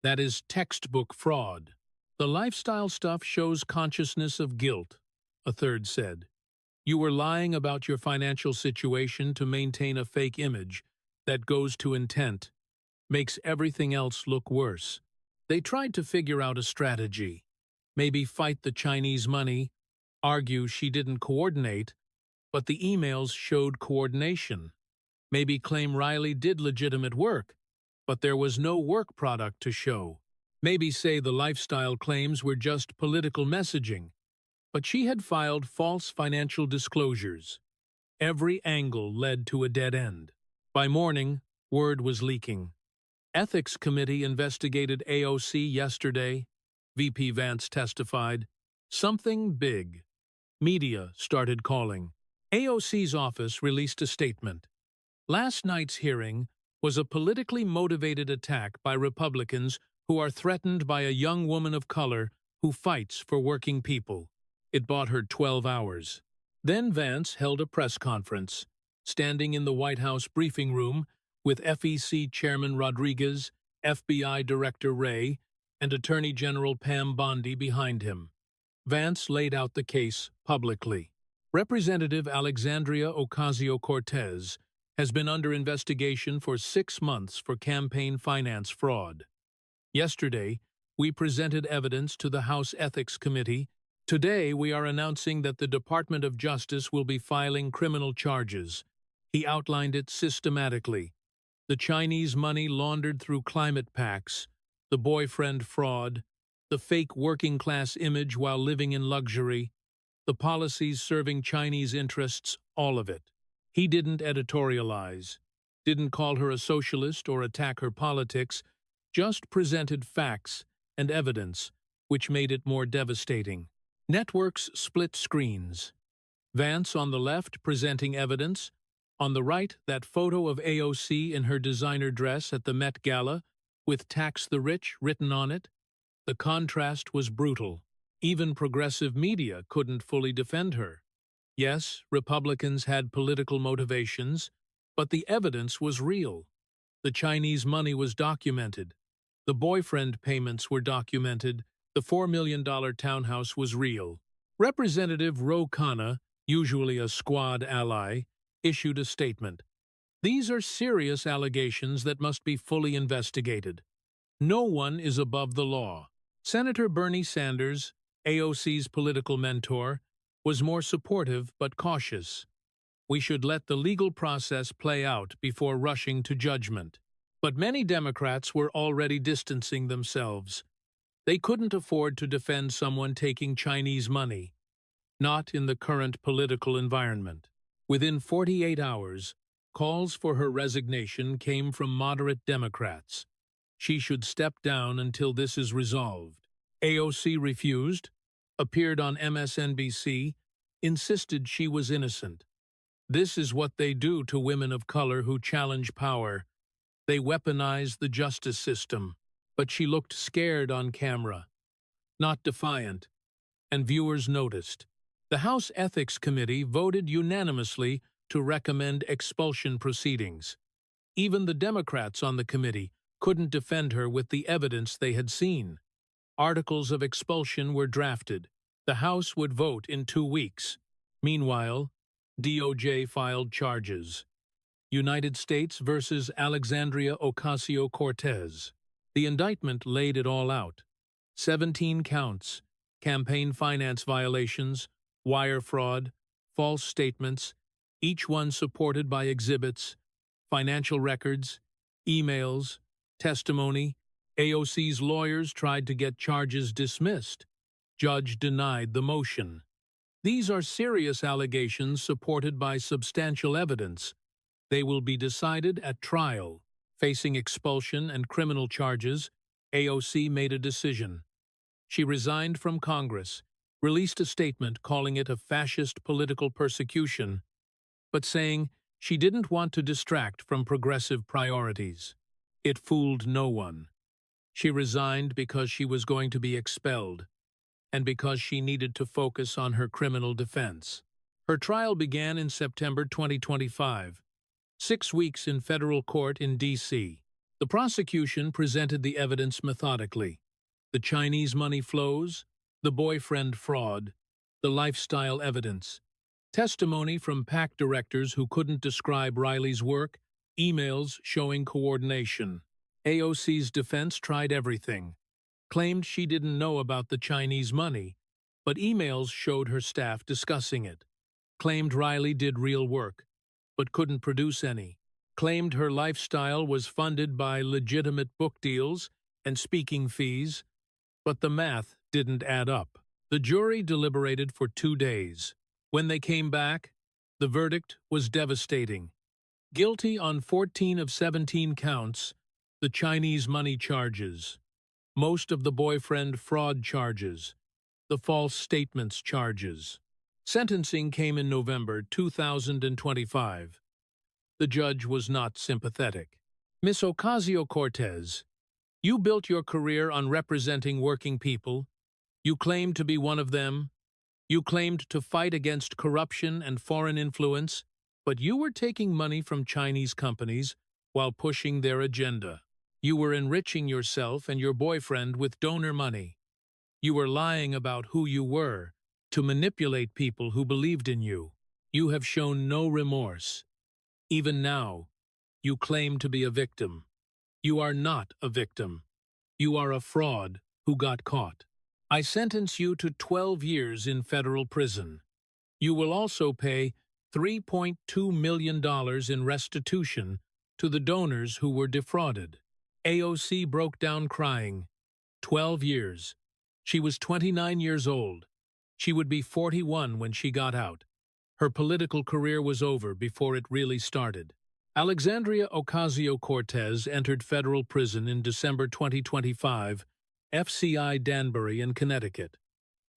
that is textbook fraud. The lifestyle stuff shows consciousness of guilt, a third said. You were lying about your financial situation to maintain a fake image that goes to intent, makes everything else look worse. They tried to figure out a strategy. maybe fight the Chinese money, argue she didn't coordinate, but the emails showed coordination. Maybe claim Riley did legitimate work, but there was no work product to show. Maybe say the lifestyle claims were just political messaging, but she had filed false financial disclosures. Every angle led to a dead end. By morning, word was leaking. Ethics Committee investigated AOC yesterday, VP Vance testified. Something big. Media started calling. AOC's office released a statement. Last night's hearing was a politically motivated attack by Republicans who are threatened by a young woman of color who fights for working people. It bought her 12 hours. Then Vance held a press conference, standing in the White House briefing room with FEC Chairman Rodriguez, FBI Director Wray, and Attorney General Pam Bondi behind him. Vance laid out the case publicly. Representative Alexandria Ocasio-Cortez has been under investigation for 6 months for campaign finance fraud. Yesterday, we presented evidence to the House Ethics Committee. Today, we are announcing that the Department of Justice will be filing criminal charges. He outlined it systematically. The Chinese money laundered through climate pacts, the boyfriend fraud, the fake working-class image while living in luxury, the policies serving Chinese interests, all of it. He didn't editorialize, didn't call her a socialist or attack her politics, just presented facts and evidence, which made it more devastating. Networks split screens. Vance on the left presenting evidence, on the right that photo of AOC in her designer dress at the Met Gala, with "Tax the Rich" written on it. The contrast was brutal. Even progressive media couldn't fully defend her. Yes, Republicans had political motivations, but the evidence was real. The Chinese money was documented. The boyfriend payments were documented. The $4 million townhouse was real. Representative Ro Khanna, usually a squad ally, issued a statement. These are serious allegations that must be fully investigated. No one is above the law. Senator Bernie Sanders, AOC's political mentor, was more supportive but cautious. We should let the legal process play out before rushing to judgment. But many Democrats were already distancing themselves. They couldn't afford to defend someone taking Chinese money, not in the current political environment. Within 48 hours, calls for her resignation came from moderate Democrats. She should step down until this is resolved. AOC refused, appeared on MSNBC, insisted she was innocent. This is what they do to women of color who challenge power. They weaponize the justice system. But she looked scared on camera, not defiant, and viewers noticed. The House Ethics Committee voted unanimously to recommend expulsion proceedings. Even the Democrats on the committee couldn't defend her with the evidence they had seen. Articles of expulsion were drafted. The House would vote in 2 weeks. Meanwhile, DOJ filed charges. United States versus Alexandria Ocasio-Cortez. The indictment laid it all out. 17 counts, campaign finance violations, wire fraud, false statements, each one supported by exhibits, financial records, emails, testimony. AOC's lawyers tried to get charges dismissed. Judge denied the motion. These are serious allegations supported by substantial evidence. They will be decided at trial. Facing expulsion and criminal charges, AOC made a decision. She resigned from Congress, released a statement calling it a fascist political persecution, but saying she didn't want to distract from progressive priorities. It fooled no one. She resigned because she was going to be expelled, and because she needed to focus on her criminal defense. Her trial began in September 2025. 6 weeks in federal court in D.C. The prosecution presented the evidence methodically. The Chinese money flows, the boyfriend fraud, the lifestyle evidence, testimony from PAC directors who couldn't describe Riley's work, emails showing coordination. AOC's defense tried everything. claimed she didn't know about the Chinese money, but emails showed her staff discussing it, claimed Riley did real work, but couldn't produce any, claimed her lifestyle was funded by legitimate book deals and speaking fees, but the math didn't add up. The jury deliberated for 2 days. When they came back, the verdict was devastating. Guilty on 14 of 17 counts, the Chinese money charges, most of the boyfriend fraud charges, the false statements charges. Sentencing came in November 2025. The judge was not sympathetic. Miss Ocasio-Cortez, you built your career on representing working people. You claimed to be one of them. You claimed to fight against corruption and foreign influence, but you were taking money from Chinese companies while pushing their agenda. You were enriching yourself and your boyfriend with donor money. You were lying about who you were to manipulate people who believed in you. You have shown no remorse. Even now, you claim to be a victim. You are not a victim. You are a fraud who got caught. I sentence you to 12 years in federal prison. You will also pay $3.2 million in restitution to the donors who were defrauded. AOC broke down crying. 12 years. She was 29 years old. She would be 41 when she got out. Her political career was over before it really started. Alexandria Ocasio-Cortez entered federal prison in December 2025, FCI Danbury in Connecticut,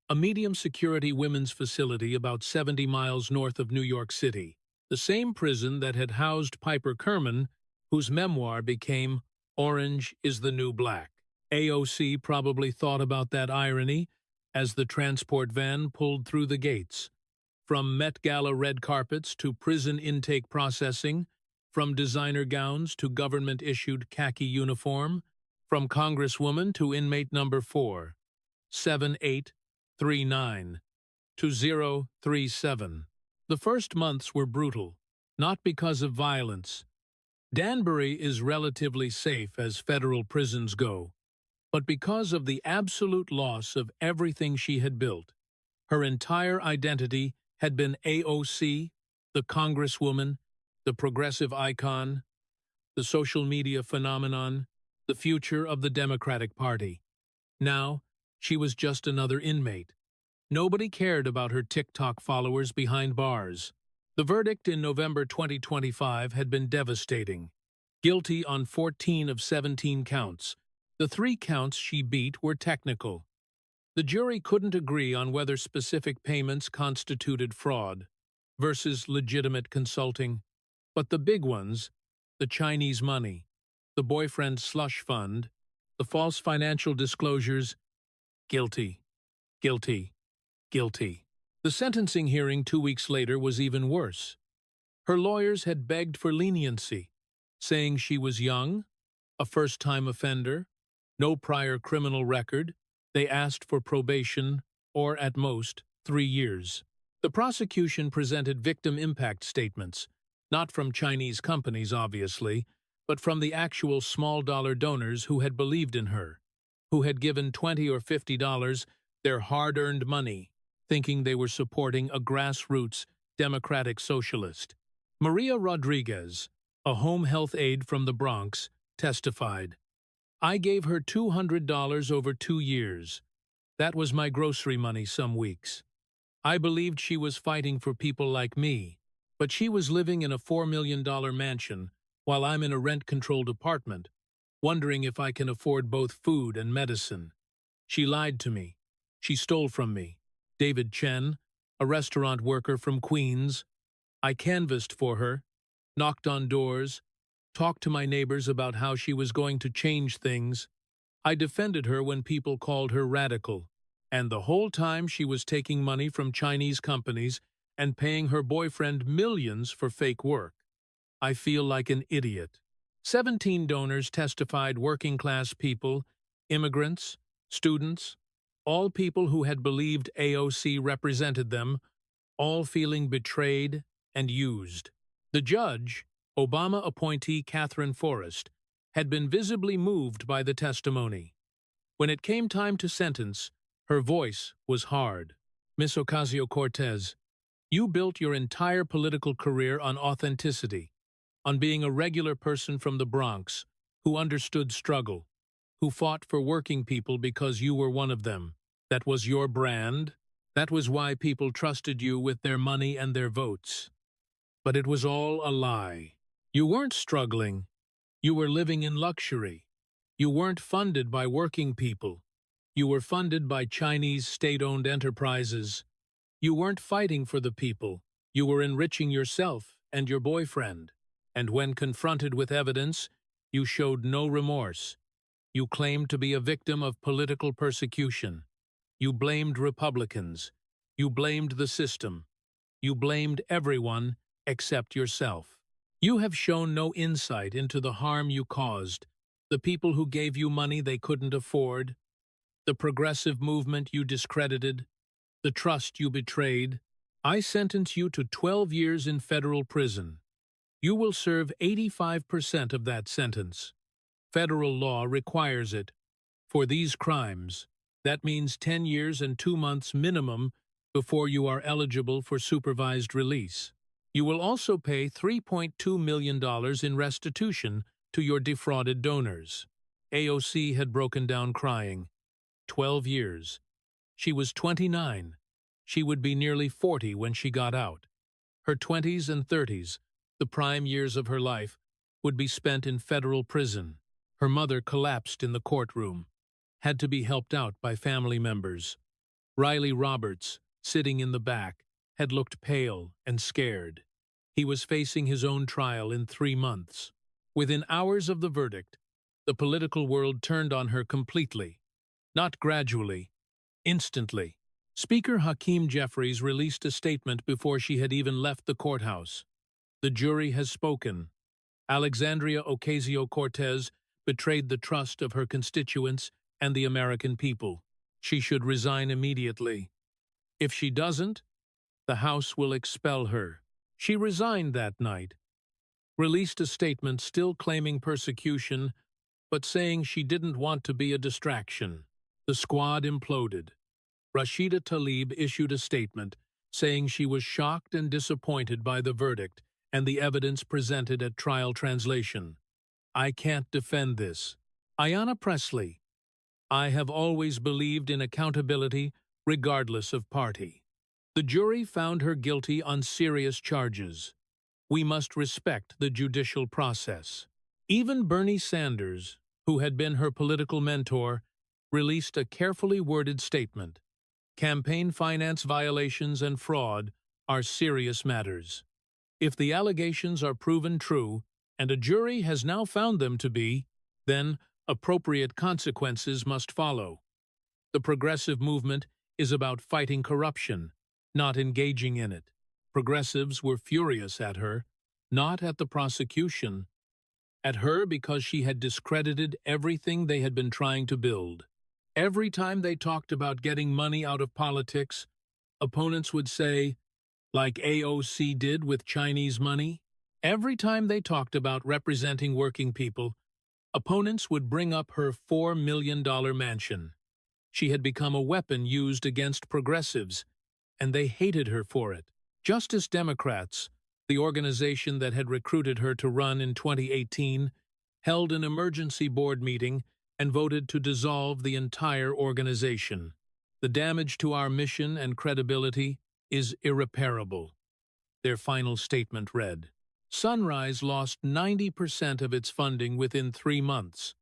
a medium-security women's facility about 70 miles north of New York City, the same prison that had housed Piper Kerman, whose memoir became Orange is the New Black. AOC probably thought about that irony as the transport van pulled through the gates. From Met Gala red carpets to prison intake processing, from designer gowns to government-issued khaki uniform, from Congresswoman to inmate number 4, 7839 to 037. The first months were brutal, not because of violence. Danbury is relatively safe as federal prisons go, but because of the absolute loss of everything she had built. Her entire identity had been AOC, the Congresswoman, the progressive icon, the social media phenomenon, the future of the Democratic Party. Now, she was just another inmate. Nobody cared about her TikTok followers behind bars. The verdict in November 2025 had been devastating. Guilty on 14 of 17 counts. The 3 counts she beat were technical. The jury couldn't agree on whether specific payments constituted fraud versus legitimate consulting. But the big ones, the Chinese money, the boyfriend slush fund, the false financial disclosures, guilty, guilty, guilty. The sentencing hearing 2 weeks later was even worse. Her lawyers had begged for leniency, saying she was young, a first-time offender, no prior criminal record. They asked for probation, or at most, 3 years. The prosecution presented victim impact statements, not from Chinese companies, obviously, but from the actual small-dollar donors who had believed in her, who had given $20 or $50, their hard-earned money, thinking they were supporting a grassroots democratic socialist. Maria Rodriguez, a home health aide from the Bronx, testified, "I gave her $200 over 2 years. That was my grocery money some weeks. I believed she was fighting for people like me, but she was living in a $4 million mansion while I'm in a rent-controlled apartment, wondering if I can afford both food and medicine. She lied to me. She stole from me." David Chen, a restaurant worker from Queens, "I canvassed for her, knocked on doors, talked to my neighbors about how she was going to change things. I defended her when people called her radical. And the whole time she was taking money from Chinese companies and paying her boyfriend millions for fake work. I feel like an idiot." 17 donors testified, working-class people, immigrants, students, all people who had believed AOC represented them, all feeling betrayed and used. The judge, Obama appointee Catherine Forrest, had been visibly moved by the testimony. When it came time to sentence, her voice was hard. Miss Ocasio-Cortez, you built your entire political career on authenticity, on being a regular person from the Bronx who understood struggle, who fought for working people because you were one of them. That was your brand. That was why people trusted you with their money and their votes. But it was all a lie. You weren't struggling. You were living in luxury. You weren't funded by working people. You were funded by Chinese state-owned enterprises. You weren't fighting for the people. You were enriching yourself and your boyfriend. And when confronted with evidence, you showed no remorse. You claimed to be a victim of political persecution. You blamed Republicans. You blamed the system. You blamed everyone except yourself. You have shown no insight into the harm you caused, the people who gave you money they couldn't afford, the progressive movement you discredited, the trust you betrayed. I sentence you to 12 years in federal prison. You will serve 85% of that sentence. Federal law requires it. For these crimes, that means 10 years and 2 months minimum before you are eligible for supervised release. You will also pay $3.2 million in restitution to your defrauded donors. AOC had broken down crying. 12 years. She was 29. She would be nearly 40 when she got out. Her 20s and 30s, the prime years of her life, would be spent in federal prison. Her mother collapsed in the courtroom, had to be helped out by family members. Riley Roberts, sitting in the back, had looked pale and scared. He was facing his own trial in 3 months. Within hours of the verdict, the political world turned on her completely. Not gradually, instantly. Speaker Hakeem Jeffries released a statement before she had even left the courthouse. The jury has spoken. Alexandria Ocasio-Cortez betrayed the trust of her constituents and the American people. She should resign immediately. If she doesn't, the House will expel her. She resigned that night, released a statement still claiming persecution, but saying she didn't want to be a distraction. The squad imploded. Rashida Tlaib issued a statement saying she was shocked and disappointed by the verdict and the evidence presented at trial translation. I can't defend this. Ayanna Pressley. I have always believed in accountability regardless of party. The jury found her guilty on serious charges. We must respect the judicial process. Even Bernie Sanders, who had been her political mentor, released a carefully worded statement. Campaign finance violations and fraud are serious matters. If the allegations are proven true, and a jury has now found them to be, then appropriate consequences must follow. The progressive movement is about fighting corruption, not engaging in it. Progressives were furious at her, not at the prosecution, at her because she had discredited everything they had been trying to build. Every time they talked about getting money out of politics, opponents would say, like AOC did with Chinese money. Every time they talked about representing working people, opponents would bring up her $4 million mansion. She had become a weapon used against progressives, and they hated her for it. Justice Democrats, the organization that had recruited her to run in 2018, held an emergency board meeting and voted to dissolve the entire organization. The damage to our mission and credibility is irreparable. Their final statement read, Sunrise lost 90% of its funding within 3 months.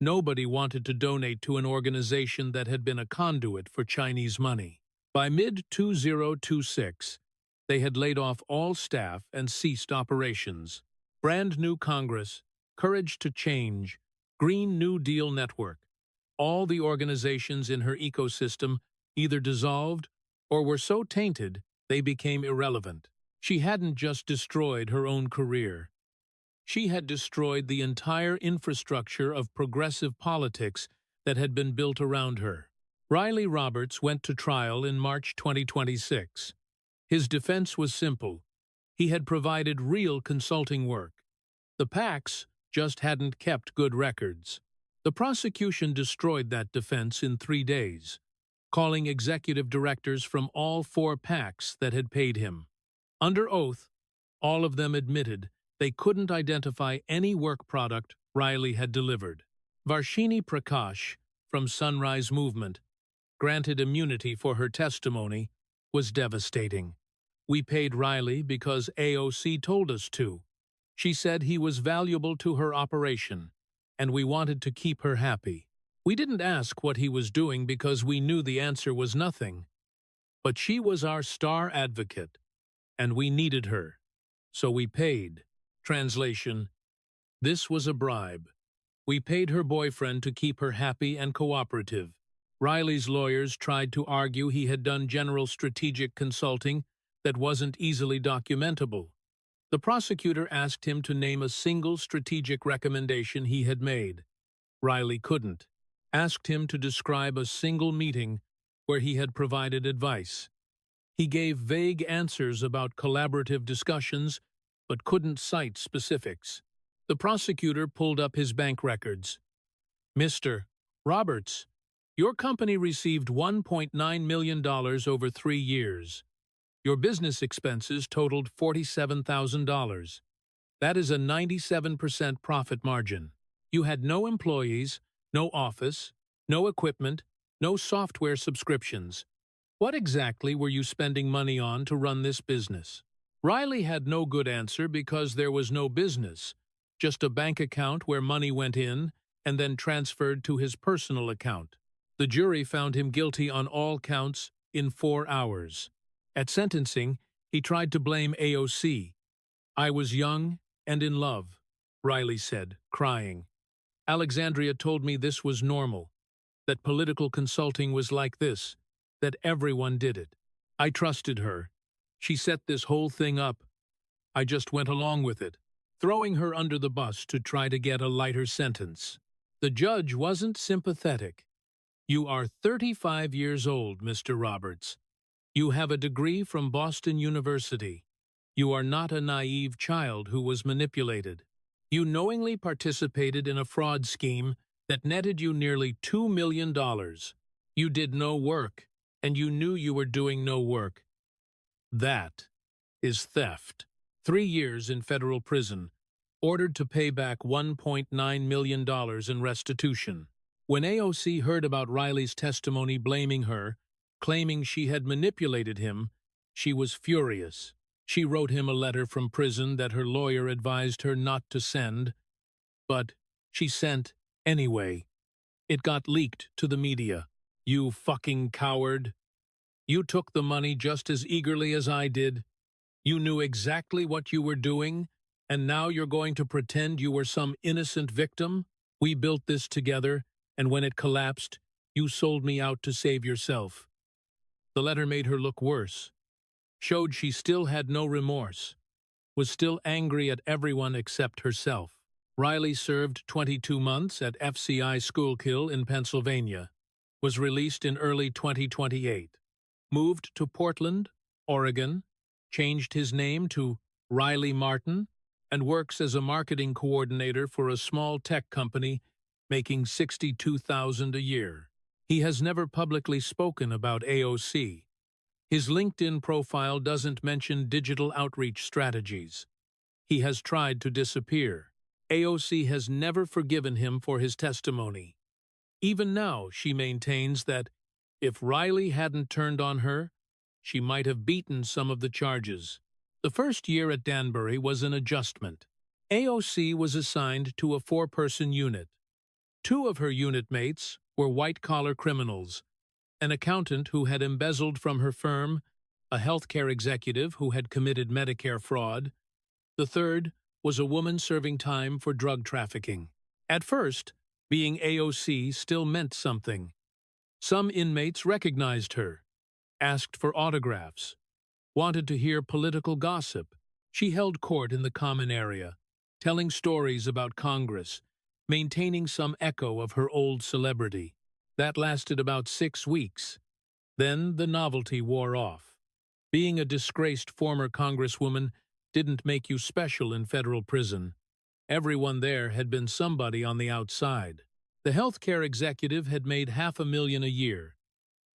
Nobody wanted to donate to an organization that had been a conduit for Chinese money. By mid-2026, they had laid off all staff and ceased operations. Brand new Congress, Courage to Change, Green New Deal Network. All the organizations in her ecosystem either dissolved or were so tainted they became irrelevant. She hadn't just destroyed her own career. She had destroyed the entire infrastructure of progressive politics that had been built around her. Riley Roberts went to trial in March 2026. His defense was simple. He had provided real consulting work. The PACs just hadn't kept good records. The prosecution destroyed that defense in 3 days, calling executive directors from all 4 PACs that had paid him. Under oath, all of them admitted they couldn't identify any work product Riley had delivered. Varshini Prakash, from Sunrise Movement, granted immunity for her testimony, was devastating. We paid Riley because AOC told us to. She said he was valuable to her operation, and we wanted to keep her happy. We didn't ask what he was doing because we knew the answer was nothing. But she was our star advocate, and we needed her. So we paid. Translation: this was a bribe. We paid her boyfriend to keep her happy and cooperative. Riley's lawyers tried to argue he had done general strategic consulting that wasn't easily documentable. The prosecutor asked him to name a single strategic recommendation he had made. Riley couldn't. Asked him to describe a single meeting where he had provided advice. He gave vague answers about collaborative discussions, but couldn't cite specifics. The prosecutor pulled up his bank records. Mr. Roberts, your company received $1.9 million over 3 years. Your business expenses totaled $47,000. That is a 97% profit margin. You had no employees, no office, no equipment, no software subscriptions. What exactly were you spending money on to run this business? Riley had no good answer because there was no business, just a bank account where money went in and then transferred to his personal account. The jury found him guilty on all counts in 4 hours. At sentencing, he tried to blame AOC. I was young and in love, Riley said, crying. Alexandria told me this was normal, that political consulting was like this, that everyone did it. I trusted her. She set this whole thing up. I just went along with it, throwing her under the bus to try to get a lighter sentence. The judge wasn't sympathetic. You are 35 years old, Mr. Roberts. You have a degree from Boston University. You are not a naive child who was manipulated. You knowingly participated in a fraud scheme that netted you nearly $2 million. You did no work, and you knew you were doing no work. That is theft. 3 years in federal prison, ordered to pay back $1.9 million in restitution. When AOC heard about Riley's testimony blaming her, claiming she had manipulated him, she was furious. She wrote him a letter from prison that her lawyer advised her not to send, but she sent anyway. It got leaked to the media. You fucking coward. You took the money just as eagerly as I did. You knew exactly what you were doing, and now you're going to pretend you were some innocent victim? We built this together, and when it collapsed, you sold me out to save yourself. The letter made her look worse, showed she still had no remorse, was still angry at everyone except herself. Riley served 22 months at FCI Schuylkill in Pennsylvania, was released in early 2028, moved to Portland, Oregon, changed his name to Riley Martin, and works as a marketing coordinator for a small tech company making $62,000 a year. He has never publicly spoken about AOC. His LinkedIn profile doesn't mention digital outreach strategies. He has tried to disappear. AOC has never forgiven him for his testimony. Even now, she maintains that if Riley hadn't turned on her, she might have beaten some of the charges. The first year at Danbury was an adjustment. AOC was assigned to a 4-person unit. 2 of her unit mates were white-collar criminals, an accountant who had embezzled from her firm, a healthcare executive who had committed Medicare fraud. The third was a woman serving time for drug trafficking. At first, being AOC still meant something. Some inmates recognized her, asked for autographs, wanted to hear political gossip. She held court in the common area, telling stories about Congress, maintaining some echo of her old celebrity. That lasted about 6 weeks. Then the novelty wore off. Being a disgraced former congresswoman didn't make you special in federal prison. Everyone there had been somebody on the outside. The healthcare executive had made $500,000 a year.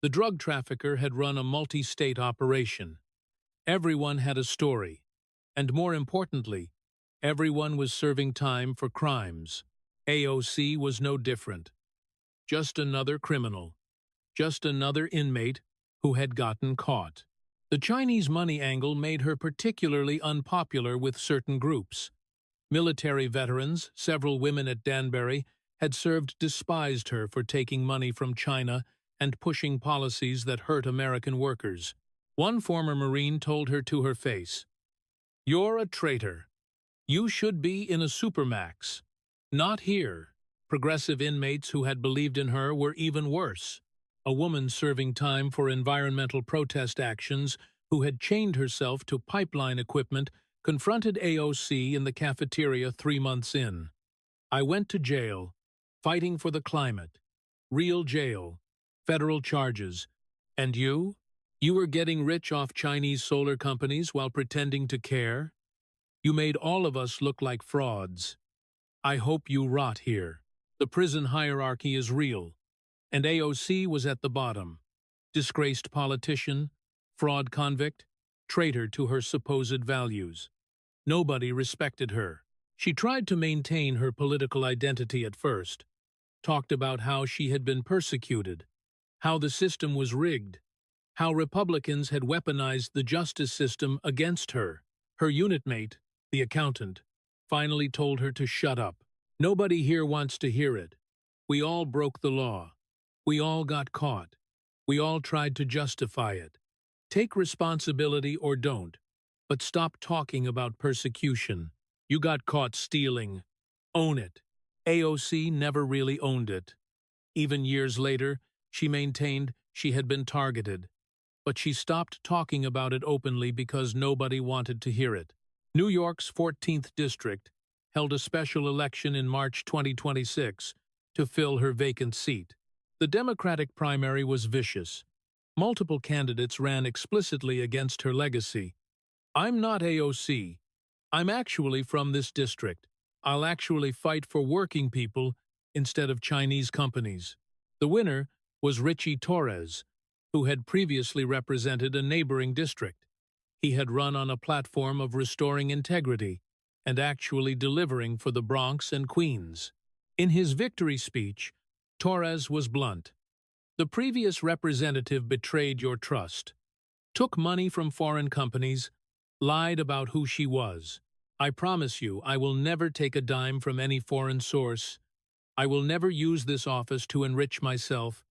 The drug trafficker had run a multi-state operation. Everyone had a story. And more importantly, everyone was serving time for crimes. AOC was no different. Just another criminal. Just another inmate who had gotten caught. The Chinese money angle made her particularly unpopular with certain groups. Military veterans, several women at Danbury, had served despised her for taking money from China and pushing policies that hurt American workers. One former Marine told her to her face, "You're a traitor. You should be in a supermax. Not here." Progressive inmates who had believed in her were even worse. A woman serving time for environmental protest actions who had chained herself to pipeline equipment confronted AOC in the cafeteria 3 months in. "I went to jail, fighting for the climate. Real jail. Federal charges. And you? You were getting rich off Chinese solar companies while pretending to care? You made all of us look like frauds. I hope you rot here." The prison hierarchy is real, and AOC was at the bottom. Disgraced politician, fraud convict, traitor to her supposed values. Nobody respected her. She tried to maintain her political identity at first, talked about how she had been persecuted, how the system was rigged, how Republicans had weaponized the justice system against her. Her unit mate, the accountant, finally told her to shut up. "Nobody here wants to hear it. We all broke the law. We all got caught. We all tried to justify it. Take responsibility or don't, but stop talking about persecution. You got caught stealing. Own it." AOC never really owned it. Even years later, she maintained she had been targeted, but she stopped talking about it openly because nobody wanted to hear it. New York's 14th District held a special election in March 2026 to fill her vacant seat. The Democratic primary was vicious. Multiple candidates ran explicitly against her legacy. "I'm not AOC. I'm actually from this district. I'll actually fight for working people instead of Chinese companies." The winner was Richie Torres, who had previously represented a neighboring district. He had run on a platform of restoring integrity and actually delivering for the Bronx and Queens. In his victory speech, Torres was blunt. "The previous representative betrayed your trust, took money from foreign companies, lied about who she was. I promise you, I will never take a dime from any foreign source. I will never use this office to enrich myself,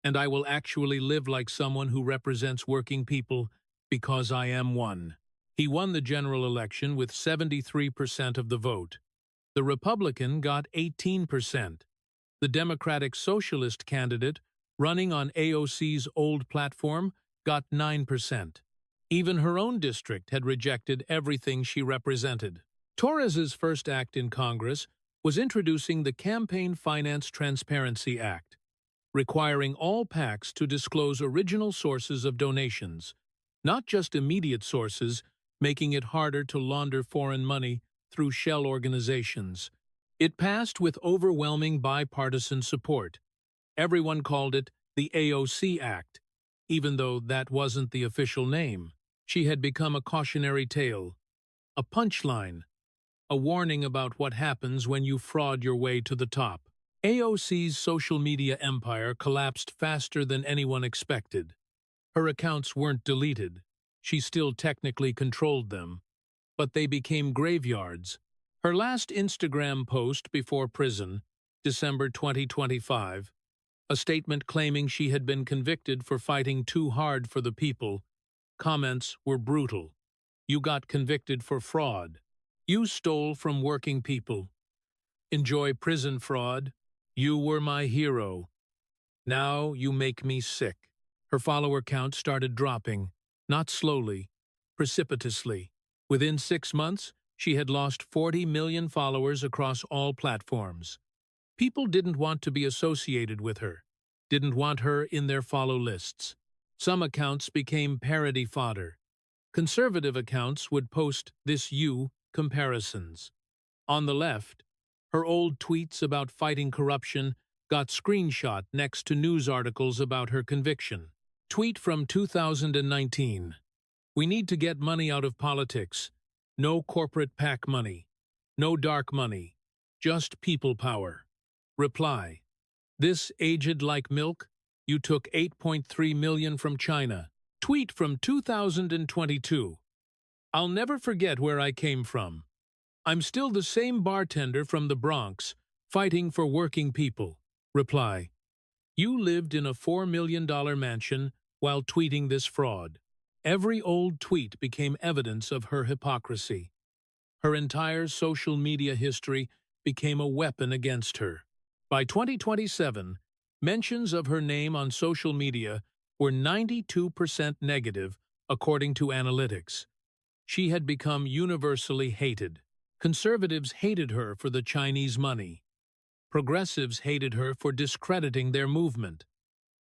and I will actually live like someone who represents working people because I am one." He won the general election with 73% of the vote. The Republican got 18%. The Democratic Socialist candidate, running on AOC's old platform, got 9%. Even her own district had rejected everything she represented. Torres's first act in Congress was introducing the Campaign Finance Transparency Act, requiring all PACs to disclose original sources of donations, not just immediate sources, making it harder to launder foreign money through shell organizations. It passed with overwhelming bipartisan support. Everyone called it the AOC Act, even though that wasn't the official name. She had become a cautionary tale, a punchline, a warning about what happens when you fraud your way to the top. AOC's social media empire collapsed faster than anyone expected. Her accounts weren't deleted. She still technically controlled them, but they became graveyards. Her last Instagram post before prison, December 2025, a statement claiming she had been convicted for fighting too hard for the people. Comments were brutal. "You got convicted for fraud. You stole from working people. Enjoy prison fraud. You were my hero. Now you make me sick." Her follower count started dropping, not slowly, precipitously. Within 6 months, she had lost 40 million followers across all platforms. People didn't want to be associated with her, didn't want her in their follow lists. Some accounts became parody fodder. Conservative accounts would post "this you" comparisons. On the left, her old tweets about fighting corruption got screenshot next to news articles about her conviction. Tweet from 2019. We need to get money out of politics. No corporate PAC money. No dark money. Just people power. Reply. This aged like milk? You took 8.3 million from China. Tweet from 2022. I'll never forget where I came from. I'm still the same bartender from the Bronx, fighting for working people. Reply. You lived in a $4 million mansion while tweeting this fraud. Every old tweet became evidence of her hypocrisy. Her entire social media history became a weapon against her. By 2027, mentions of her name on social media were 92% negative, according to analytics. She had become universally hated. Conservatives hated her for the Chinese money. Progressives hated her for discrediting their movement.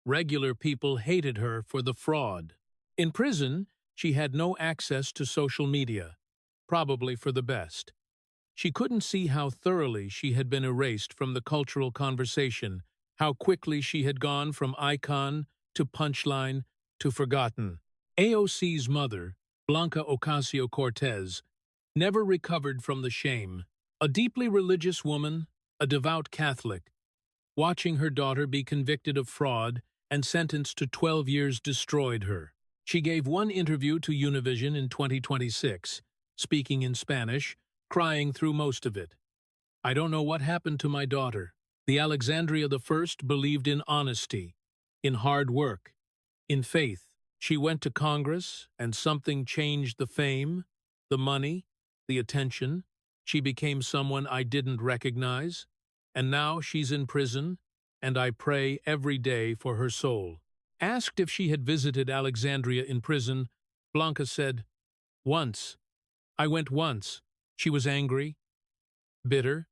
Regular people hated her for the fraud. In prison, she had no access to social media, probably for the best. She couldn't see how thoroughly she had been erased from the cultural conversation, how quickly she had gone from icon to punchline to forgotten. AOC's mother, Blanca Ocasio-Cortez, never recovered from the shame. A deeply religious woman, a devout Catholic, watching her daughter be convicted of fraud and sentenced to 12 years destroyed her. She gave one interview to Univision in 2026, speaking in Spanish, crying through most of it. I don't know what happened to my daughter. The Alexandria I believed in honesty, in hard work, in faith. She went to Congress, and something changed the fame, the money, the attention. She became someone I didn't recognize, and now she's in prison, and I pray every day for her soul. Asked if she had visited Alexandria in prison, Blanca said, Once. I went once. She was angry, bitter,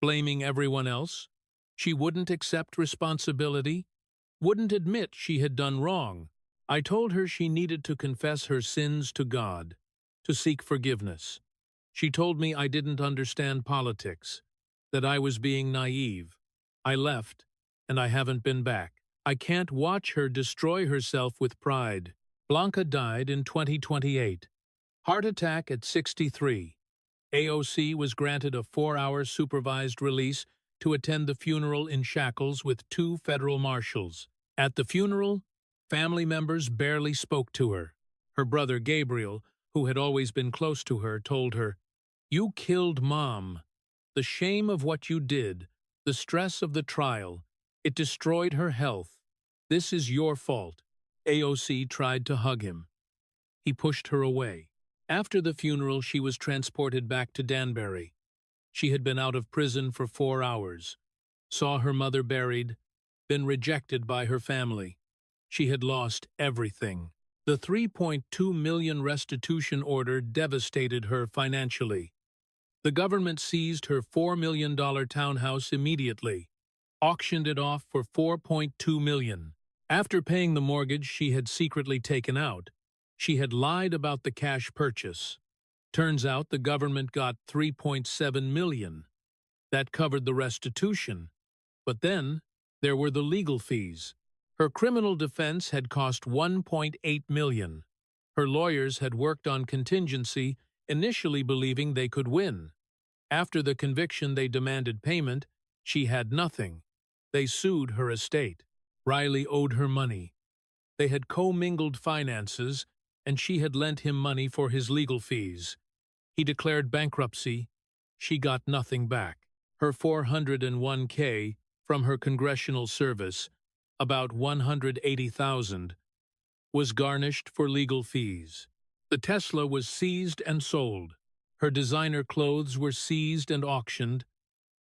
blaming everyone else. She wouldn't accept responsibility, wouldn't admit she had done wrong. I told her she needed to confess her sins to God, to seek forgiveness. She told me I didn't understand politics, that I was being naive. I left, and I haven't been back. I can't watch her destroy herself with pride. Blanca died in 2028. Heart attack at 63. AOC was granted a 4-hour supervised release to attend the funeral in shackles with 2 federal marshals. At the funeral, family members barely spoke to her. Her brother Gabriel, who had always been close to her, told her, You killed Mom. The shame of what you did, the stress of the trial, it destroyed her health. This is your fault. AOC tried to hug him. He pushed her away. After the funeral, she was transported back to Danbury. She had been out of prison for 4 hours, saw her mother buried, been rejected by her family. She had lost everything. The $3.2 million restitution order devastated her financially. The government seized her $4 million townhouse immediately, auctioned it off for $4.2 million. After paying the mortgage she had secretly taken out, she had lied about the cash purchase. Turns out the government got $3.7 million. That covered the restitution. But then there were the legal fees. Her criminal defense had cost $1.8 million. Her lawyers had worked on contingency, initially believing they could win. After the conviction they demanded payment. She had nothing. They sued her estate. Riley owed her money. They had commingled finances, and she had lent him money for his legal fees. He declared bankruptcy. She got nothing back. Her $401K from her congressional service, about $180,000, was garnished for legal fees. The Tesla was seized and sold. Her designer clothes were seized and auctioned.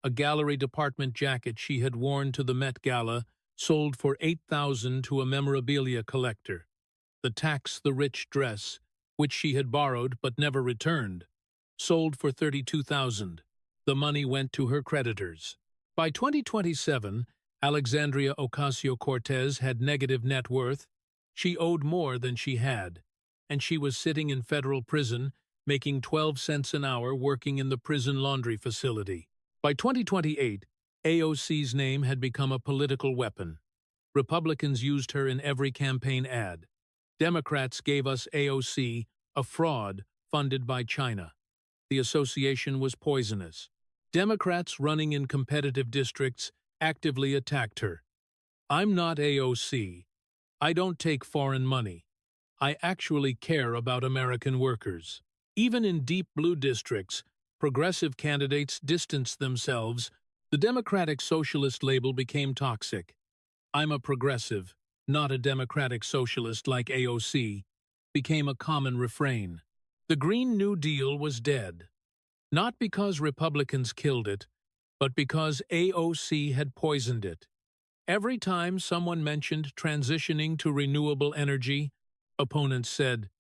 A gallery department jacket she had worn to the Met Gala sold for $8,000 to a memorabilia collector. The Tax the Rich dress, which she had borrowed but never returned, sold for $32,000. The money went to her creditors. By 2027, Alexandria Ocasio-Cortez had negative net worth. She owed more than she had, and she was sitting in federal prison, making 12 cents an hour working in the prison laundry facility. By 2028, AOC's name had become a political weapon. Republicans used her in every campaign ad. Democrats gave us AOC, a fraud funded by China. The association was poisonous. Democrats running in competitive districts actively attacked her. I'm not AOC. I don't take foreign money. I actually care about American workers. Even in deep blue districts, progressive candidates distanced themselves. The Democratic Socialist label became toxic. I'm a progressive, not a democratic socialist like AOC, became a common refrain. The Green New Deal was dead. Not because Republicans killed it, but because AOC had poisoned it. Every time someone mentioned transitioning to renewable energy, opponents said,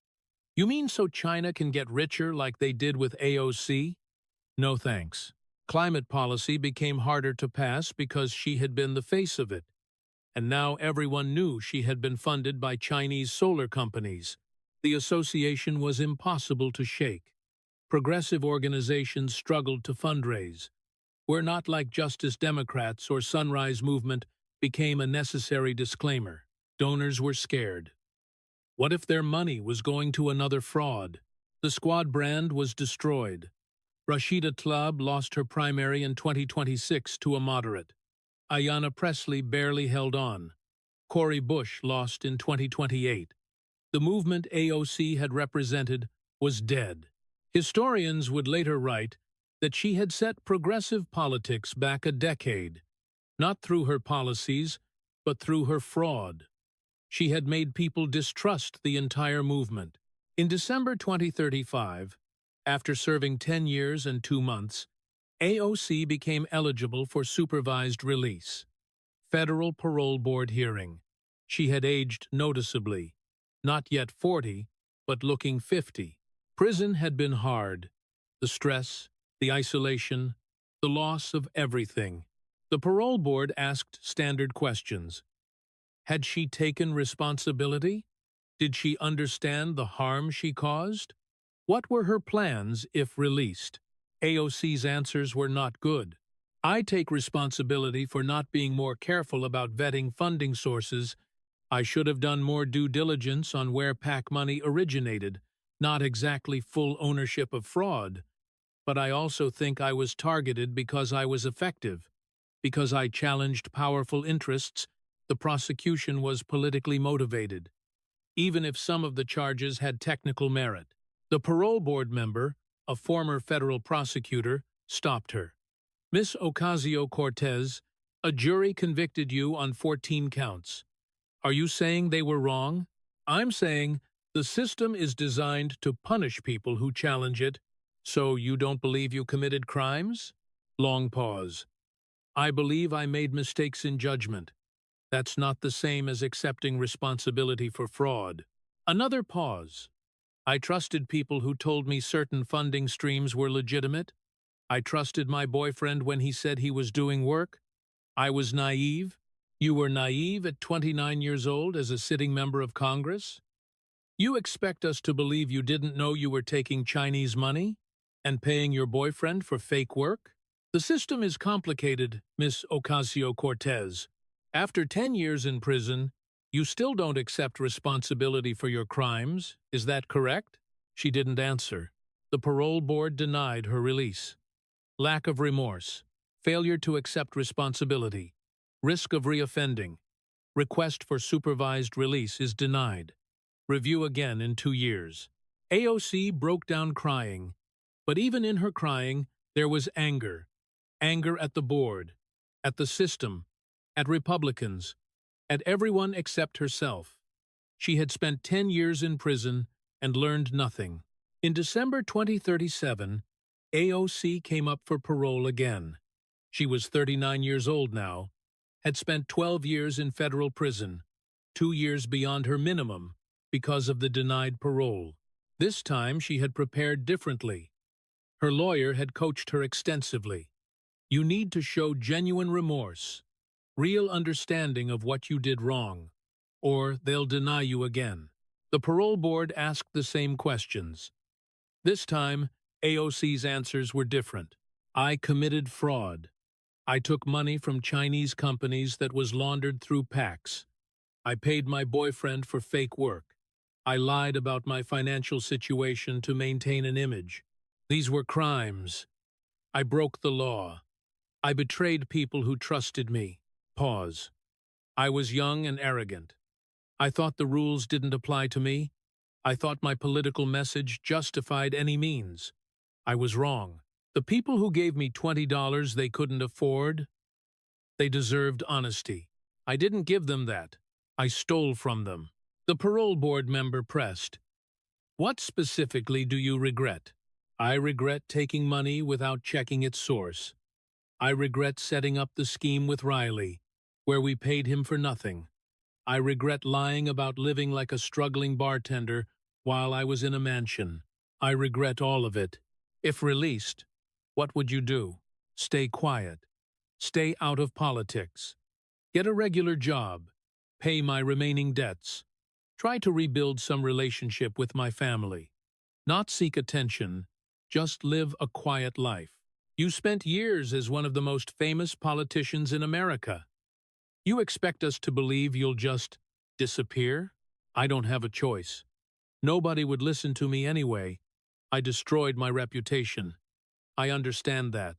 "You mean so China can get richer like they did with AOC?" No thanks. Climate policy became harder to pass because she had been the face of it. And now everyone knew she had been funded by Chinese solar companies. The association was impossible to shake. Progressive organizations struggled to fundraise. We're not like Justice Democrats or Sunrise Movement became a necessary disclaimer. Donors were scared. What if their money was going to another fraud? The Squad brand was destroyed. Rashida Tlaib lost her primary in 2026 to a moderate. Ayanna Pressley barely held on. Cori Bush lost in 2028. The movement AOC had represented was dead. Historians would later write that she had set progressive politics back a decade, not through her policies, but through her fraud. She had made people distrust the entire movement. In December 2035, after serving 10 years and 2 months, AOC became eligible for supervised release. Federal Parole Board hearing. She had aged noticeably, not yet 40, but looking 50. Prison had been hard. The stress, the isolation, the loss of everything. The parole board asked standard questions. Had she taken responsibility? Did she understand the harm she caused? What were her plans if released? AOC's answers were not good. I take responsibility for not being more careful about vetting funding sources. I should have done more due diligence on where PAC money originated, not exactly full ownership of fraud. But I also think I was targeted because I was effective. Because I challenged powerful interests, the prosecution was politically motivated, even if some of the charges had technical merit. The parole board member, a former federal prosecutor, stopped her. "Miss Ocasio-Cortez, a jury convicted you on 14 counts. Are you saying they were wrong? I'm saying the system is designed to punish people who challenge it, so you don't believe you committed crimes?" Long pause. "I believe I made mistakes in judgment. That's not the same as accepting responsibility for fraud." Another pause. "I trusted people who told me certain funding streams were legitimate. I trusted my boyfriend when he said he was doing work. I was naive." You were naive at 29 years old as a sitting member of Congress? You expect us to believe you didn't know you were taking Chinese money and paying your boyfriend for fake work? The system is complicated, Miss Ocasio-Cortez. After 10 years in prison, you still don't accept responsibility for your crimes, is that correct? She didn't answer. The parole board denied her release. Lack of remorse, failure to accept responsibility, risk of reoffending. Request for supervised release is denied. Review again in 2 years. AOC broke down crying, but even in her crying, there was anger. Anger at the board, at the system, at Republicans, at everyone except herself. She had spent 10 years in prison and learned nothing. In December 2037, AOC came up for parole again. She was 39 years old now, had spent 12 years in federal prison, 2 years beyond her minimum because of the denied parole. This time she had prepared differently. Her lawyer had coached her extensively. You need to show genuine remorse, real understanding of what you did wrong, or they'll deny you again. The parole board asked the same questions. This time, AOC's answers were different. I committed fraud. I took money from Chinese companies that was laundered through PACs. I paid my boyfriend for fake work. I lied about my financial situation to maintain an image. These were crimes. I broke the law. I betrayed people who trusted me. Pause. I was young and arrogant. I thought the rules didn't apply to me. I thought my political message justified any means. I was wrong. The people who gave me $20 they couldn't afford, they deserved honesty. I didn't give them that. I stole from them. The parole board member pressed. What specifically do you regret? I regret taking money without checking its source. I regret setting up the scheme with Riley, where we paid him for nothing. I regret lying about living like a struggling bartender while I was in a mansion. I regret all of it. If released, what would you do? Stay quiet. Stay out of politics. Get a regular job. Pay my remaining debts. Try to rebuild some relationship with my family. Not seek attention, just live a quiet life. You spent years as one of the most famous politicians in America. You expect us to believe you'll just disappear? I don't have a choice. Nobody would listen to me anyway. I destroyed my reputation. I understand that.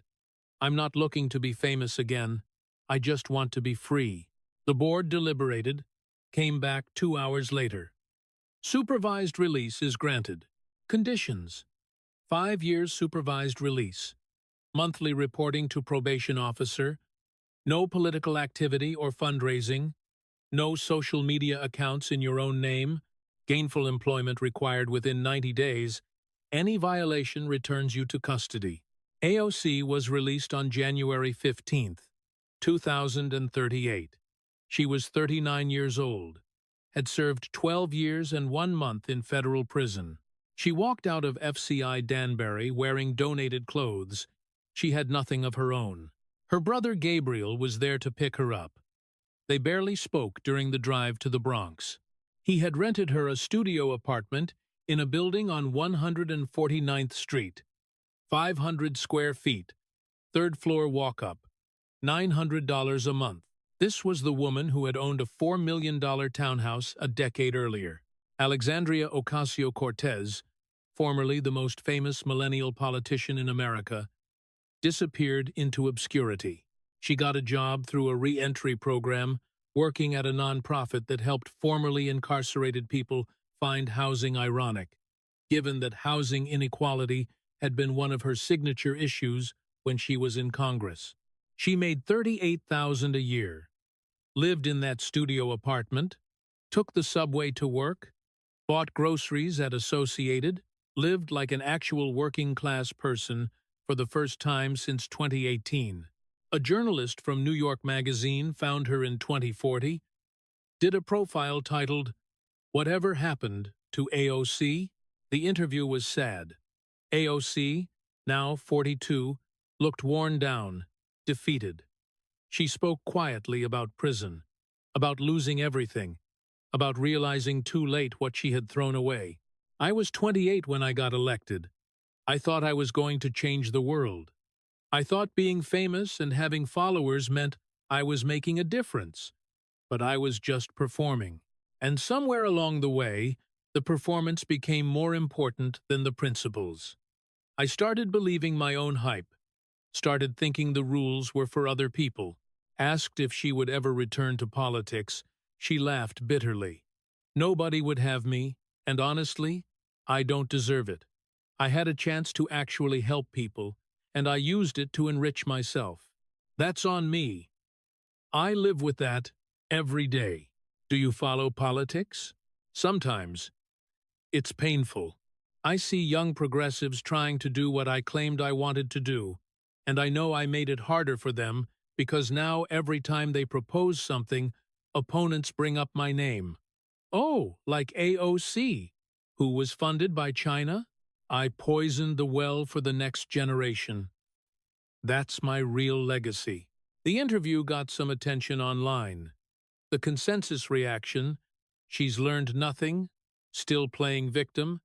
I'm not looking to be famous again. I just want to be free. The board deliberated, came back 2 hours later. Supervised release is granted. Conditions: 5 years supervised release. Monthly reporting to probation officer. No political activity or fundraising. No social media accounts in your own name. Gainful employment required within 90 days. Any violation returns you to custody. AOC was released on January 15, 2038. She was 39 years old, had served 12 years and 1 month in federal prison. She walked out of FCI Danbury wearing donated clothes. She had nothing of her own. Her brother Gabriel was there to pick her up. They barely spoke during the drive to the Bronx. He had rented her a studio apartment in a building on 149th Street. 500 square feet, third-floor walk-up, $900 a month. This was the woman who had owned a $4 million townhouse a decade earlier. Alexandria Ocasio-Cortez, formerly the most famous millennial politician in America, disappeared into obscurity. She got a job through a re-entry program, working at a nonprofit that helped formerly incarcerated people find housing ironic, given that housing inequality had been one of her signature issues when she was in Congress. She made $38,000 a year, lived in that studio apartment, took the subway to work, bought groceries at Associated, lived like an actual working-class person for the first time since 2018. A journalist from New York Magazine found her in 2040, did a profile titled, "Whatever Happened to AOC?" The interview was sad. AOC, now 42, looked worn down, defeated. She spoke quietly about prison, about losing everything, about realizing too late what she had thrown away. I was 28 when I got elected. I thought I was going to change the world. I thought being famous and having followers meant I was making a difference. But I was just performing. And somewhere along the way, the performance became more important than the principles. I started believing my own hype, started thinking the rules were for other people. Asked if she would ever return to politics, she laughed bitterly. Nobody would have me, and honestly, I don't deserve it. I had a chance to actually help people, and I used it to enrich myself. That's on me. I live with that every day. Do you follow politics? Sometimes. It's painful. I see young progressives trying to do what I claimed I wanted to do, and I know I made it harder for them because now every time they propose something, opponents bring up my name. Oh, like AOC, who was funded by China? I poisoned the well for the next generation. That's my real legacy. The interview got some attention online. The consensus reaction, she's learned nothing, still playing victim,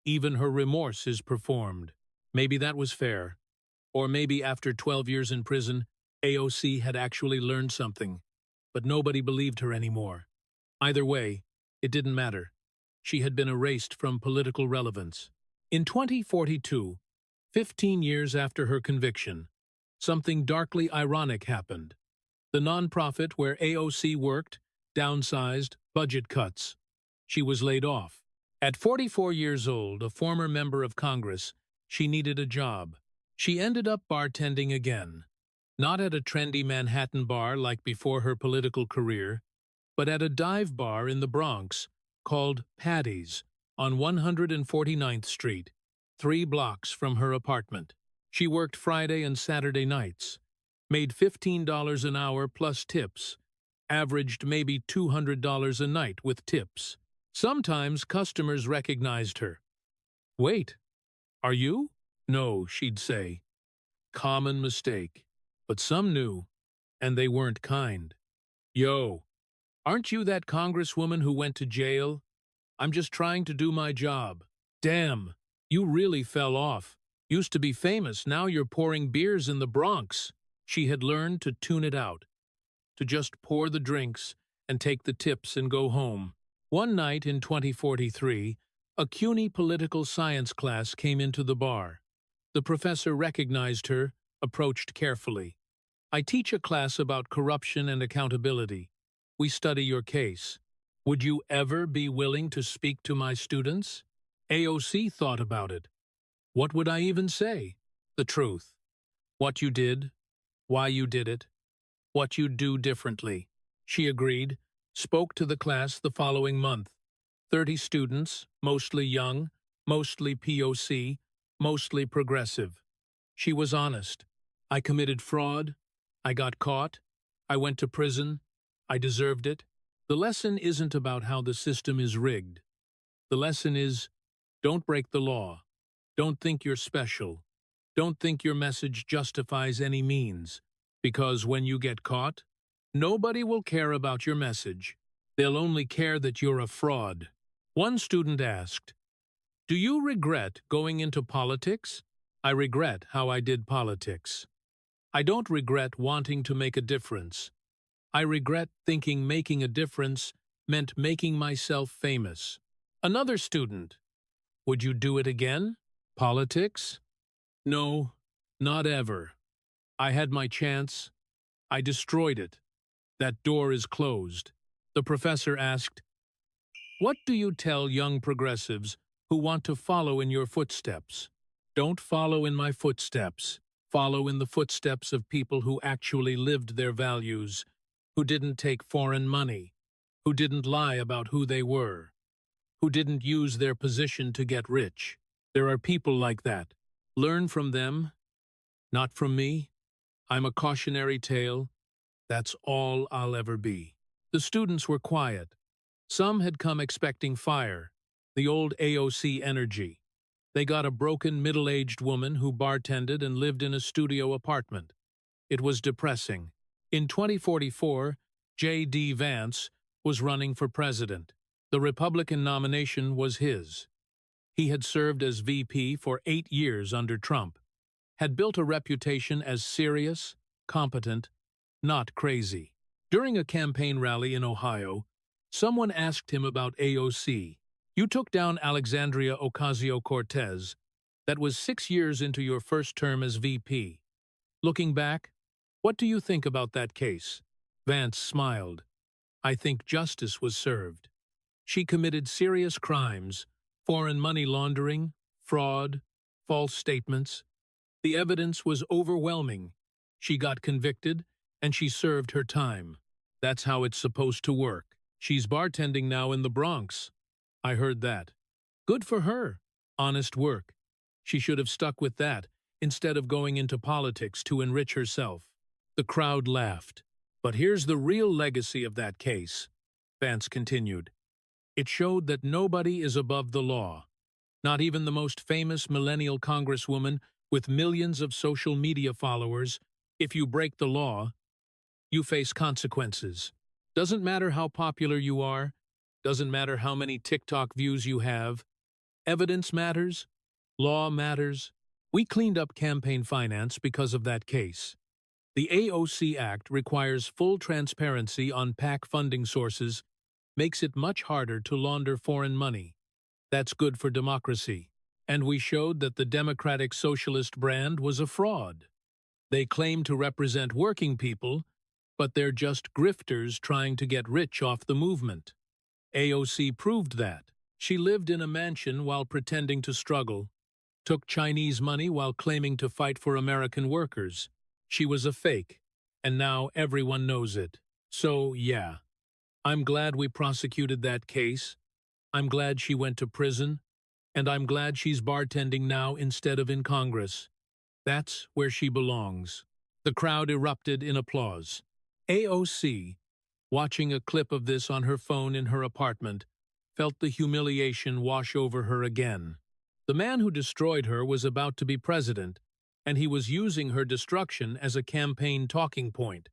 even her remorse is performed. Maybe that was fair. Or maybe after 12 years in prison, AOC had actually learned something, but nobody believed her anymore. Either way, it didn't matter. She had been erased from political relevance. In 2042, 15 years after her conviction, something darkly ironic happened. The nonprofit where AOC worked downsized, budget cuts. She was laid off. At 44 years old, a former member of Congress, she needed a job. She ended up bartending again. Not at a trendy Manhattan bar like before her political career, but at a dive bar in the Bronx called Patty's on 149th Street, 3 blocks from her apartment. She worked Friday and Saturday nights, made $15 an hour plus tips, averaged maybe $200 a night with tips. Sometimes customers recognized her. "Wait, are you?" "No," she'd say. Common mistake. But some knew, and they weren't kind. "Yo, aren't you that congresswoman who went to jail? I'm just trying to do my job." "Damn, you really fell off. Used to be famous, now you're pouring beers in the Bronx." She had learned to tune it out, to just pour the drinks and take the tips and go home. One night in 2043, a CUNY political science class came into the bar. The professor recognized her, approached carefully. "I teach a class about corruption and accountability. We study your case. Would you ever be willing to speak to my students?" AOC thought about it. What would I even say? The truth. What you did, why you did it, what you'd do differently. She agreed, spoke to the class the following month. 30 students, mostly young, mostly POC, mostly progressive. She was honest. "I committed fraud. I got caught. I went to prison. I deserved it." The lesson isn't about how the system is rigged. The lesson is, don't break the law. Don't think you're special. Don't think your message justifies any means. Because when you get caught, nobody will care about your message. They'll only care that you're a fraud. One student asked, "Do you regret going into politics?" "I regret how I did politics. I don't regret wanting to make a difference. I regret thinking making a difference meant making myself famous." Another student, "Would you do it again? Politics?" "No, not ever. I had my chance. I destroyed it. That door is closed." The professor asked, "What do you tell young progressives who want to follow in your footsteps?" "Don't follow in my footsteps. Follow in the footsteps of people who actually lived their values, who didn't take foreign money, who didn't lie about who they were, who didn't use their position to get rich. There are people like that. Learn from them, not from me. I'm a cautionary tale. That's all I'll ever be." The students were quiet. Some had come expecting fire, the old AOC energy. They got a broken middle-aged woman who bartended and lived in a studio apartment. It was depressing. In 2044, JD Vance was running for president. The Republican nomination was his. He had served as VP for 8 years under Trump, had built a reputation as serious, competent, not crazy. During a campaign rally in Ohio, someone asked him about AOC. "You took down Alexandria Ocasio-Cortez. That was 6 years into your first term as VP. Looking back, what do you think about that case?" Vance smiled. "I think justice was served. She committed serious crimes, foreign money laundering, fraud, false statements. The evidence was overwhelming. She got convicted, and she served her time. That's how it's supposed to work. She's bartending now in the Bronx. I heard that. Good for her. Honest work. She should have stuck with that, instead of going into politics to enrich herself." The crowd laughed. "But here's the real legacy of that case," Vance continued. "It showed that nobody is above the law. Not even the most famous millennial congresswoman with millions of social media followers. If you break the law, you face consequences. Doesn't matter how popular you are, doesn't matter how many TikTok views you have. Evidence matters. Law matters. We cleaned up campaign finance because of that case. The AOC Act requires full transparency on PAC funding sources, makes it much harder to launder foreign money. That's good for democracy. And we showed that the Democratic Socialist brand was a fraud. They claim to represent working people, but they're just grifters trying to get rich off the movement. AOC proved that. She lived in a mansion while pretending to struggle, took Chinese money while claiming to fight for American workers. She was a fake, and now everyone knows it. So, yeah, I'm glad we prosecuted that case. I'm glad she went to prison, and I'm glad she's bartending now instead of in Congress. That's where she belongs. The crowd erupted in applause. AOC, watching a clip of this on her phone in her apartment, felt the humiliation wash over her again. The man who destroyed her was about to be president, and he was using her destruction as a campaign talking point.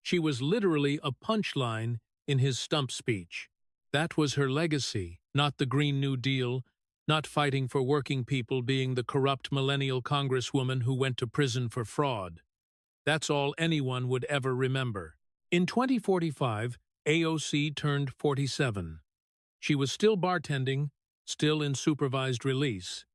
She was literally a punchline in his stump speech. That was her legacy, not the Green New Deal, not fighting for working people being the corrupt millennial congresswoman who went to prison for fraud. That's all anyone would ever remember. In 2045, AOC turned 47. She was still bartending, still in supervised release.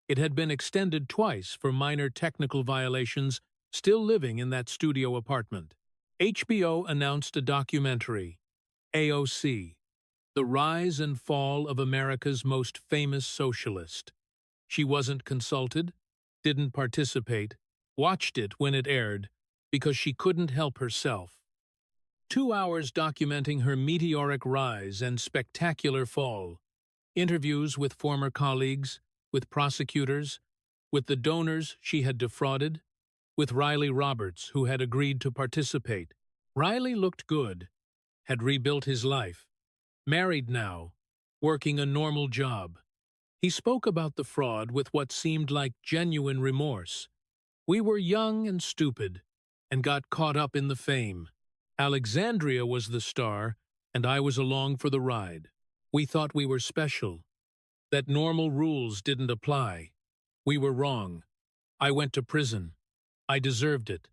It had been extended twice for minor technical violations, still living in that studio apartment. HBO announced a documentary, AOC, The Rise and Fall of America's Most Famous Socialist. She wasn't consulted, didn't participate, watched it when it aired, because she couldn't help herself. 2 hours documenting her meteoric rise and spectacular fall. Interviews with former colleagues, with prosecutors, with the donors she had defrauded, with Riley Roberts, who had agreed to participate. Riley looked good, had rebuilt his life, married now, working a normal job. He spoke about the fraud with what seemed like genuine remorse. We were young and stupid, and got caught up in the fame. Alexandria was the star, and I was along for the ride. We thought we were special, that normal rules didn't apply. We were wrong. I went to prison. I deserved it.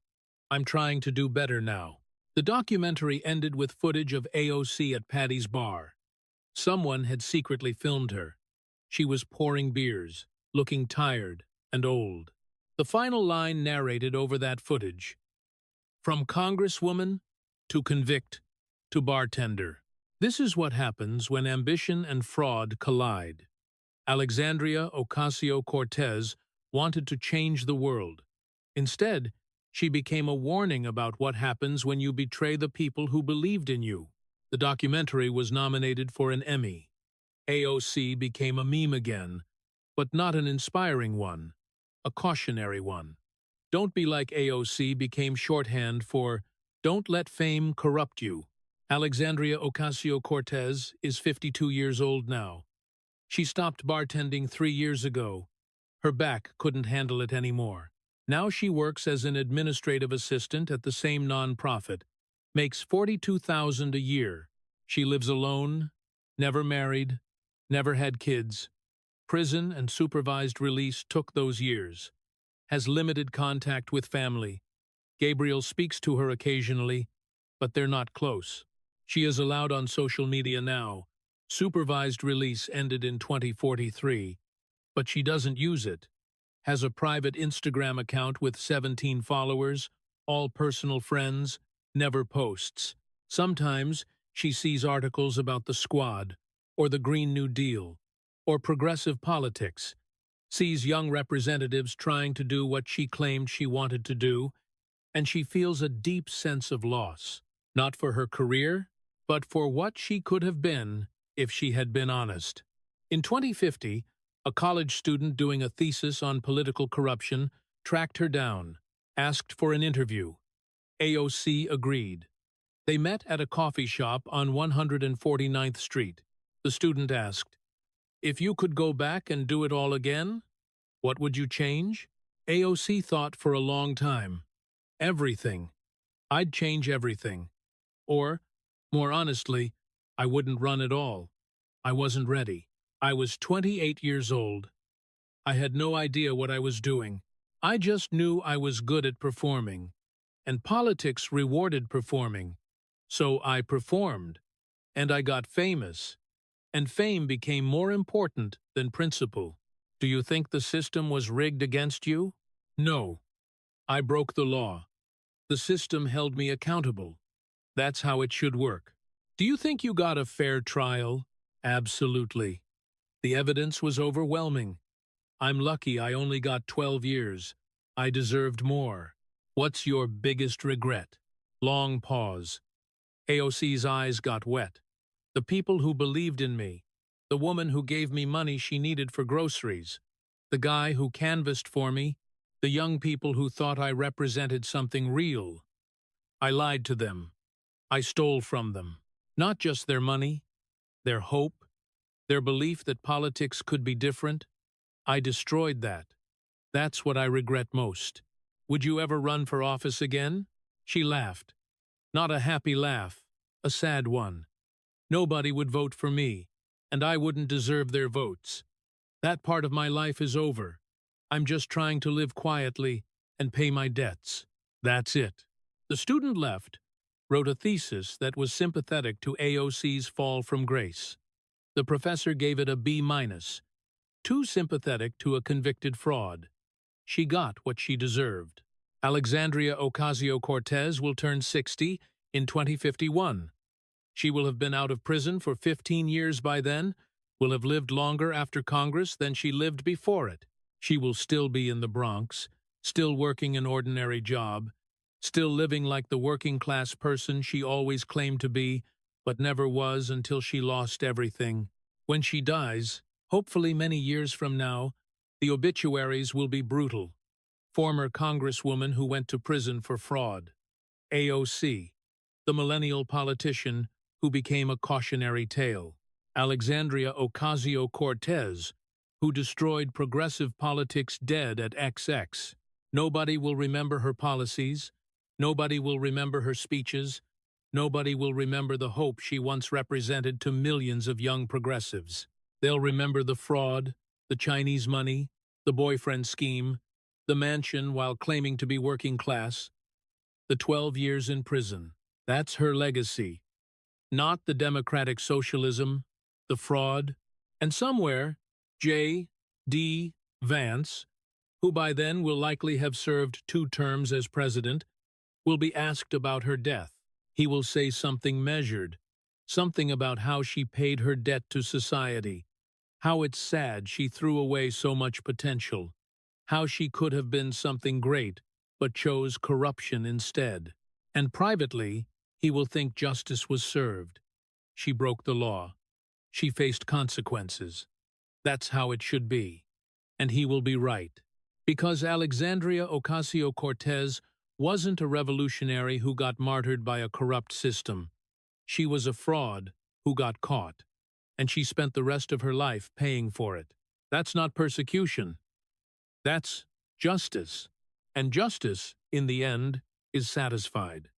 I'm trying to do better now. The documentary ended with footage of AOC at Patty's bar. Someone had secretly filmed her. She was pouring beers, looking tired and old. The final line narrated over that footage. From Congresswoman to convict to bartender. This is what happens when ambition and fraud collide. Alexandria Ocasio-Cortez wanted to change the world. Instead, she became a warning about what happens when you betray the people who believed in you. The documentary was nominated for an Emmy. AOC became a meme again, but not an inspiring one, a cautionary one. Don't be like AOC became shorthand for don't let fame corrupt you. Alexandria Ocasio-Cortez is 52 years old now. She stopped bartending 3 years ago. Her back couldn't handle it anymore. Now she works as an administrative assistant at the same nonprofit, makes $42,000 a year. She lives alone, never married, never had kids. Prison and supervised release took those years. Has limited contact with family. Gabriel speaks to her occasionally, but they're not close. She is allowed on social media now. Supervised release ended in 2043, but she doesn't use it. Has a private Instagram account with 17 followers, all personal friends, never posts. Sometimes she sees articles about the Squad, or the Green New Deal, or progressive politics, sees young representatives trying to do what she claimed she wanted to do, and she feels a deep sense of loss, not for her career, but for what she could have been if she had been honest. In 2050, a college student doing a thesis on political corruption tracked her down, asked for an interview. AOC agreed. They met at a coffee shop on 149th Street. The student asked, "If you could go back and do it all again, what would you change?" AOC thought for a long time. Everything. I'd change everything. Or, more honestly, I wouldn't run at all. I wasn't ready. I was 28 years old. I had no idea what I was doing. I just knew I was good at performing. and politics rewarded performing. So I performed, and I got famous, and fame became more important than principle. Do you think the system was rigged against you? No. I broke the law. The system held me accountable. That's how it should work. Do you think you got a fair trial? Absolutely. The evidence was overwhelming. I'm lucky I only got 12 years. I deserved more. What's your biggest regret? Long pause. AOC's eyes got wet. The people who believed in me. The woman who gave me money she needed for groceries. The guy who canvassed for me. The young people who thought I represented something real. I lied to them. I stole from them. Not just their money, their hope, their belief that politics could be different. I destroyed that. That's what I regret most. Would you ever run for office again? She laughed. Not a happy laugh, a sad one. Nobody would vote for me, and I wouldn't deserve their votes. That part of my life is over. I'm just trying to live quietly and pay my debts. That's it. The student left, wrote a thesis that was sympathetic to AOC's fall from grace. The professor gave it a B-, too sympathetic to a convicted fraud. She got what she deserved. Alexandria Ocasio-Cortez will turn 60 in 2051. She will have been out of prison for 15 years by then, will have lived longer after Congress than she lived before it. She will still be in the Bronx, still working an ordinary job, still living like the working-class person she always claimed to be, but never was until she lost everything. When she dies, hopefully many years from now, the obituaries will be brutal. Former Congresswoman who went to prison for fraud. AOC, the millennial politician who became a cautionary tale. Alexandria Ocasio-Cortez, who destroyed progressive politics dead at XX. Nobody will remember her policies. Nobody will remember her speeches. Nobody will remember the hope she once represented to millions of young progressives. They'll remember the fraud, the Chinese money, the boyfriend scheme, the mansion while claiming to be working class, the 12 years in prison. That's her legacy. Not the democratic socialism, the fraud, and somewhere, JD Vance, who by then will likely have served 2 terms as president, will be asked about her death. He will say something measured, something about how she paid her debt to society, how it's sad she threw away so much potential, how she could have been something great but chose corruption instead. And privately, he will think justice was served. She broke the law. She faced consequences. That's how it should be. And he will be right. Because Alexandria Ocasio-Cortez wasn't a revolutionary who got martyred by a corrupt system. She was a fraud who got caught. And she spent the rest of her life paying for it. That's not persecution. That's justice. And justice, in the end, is satisfied.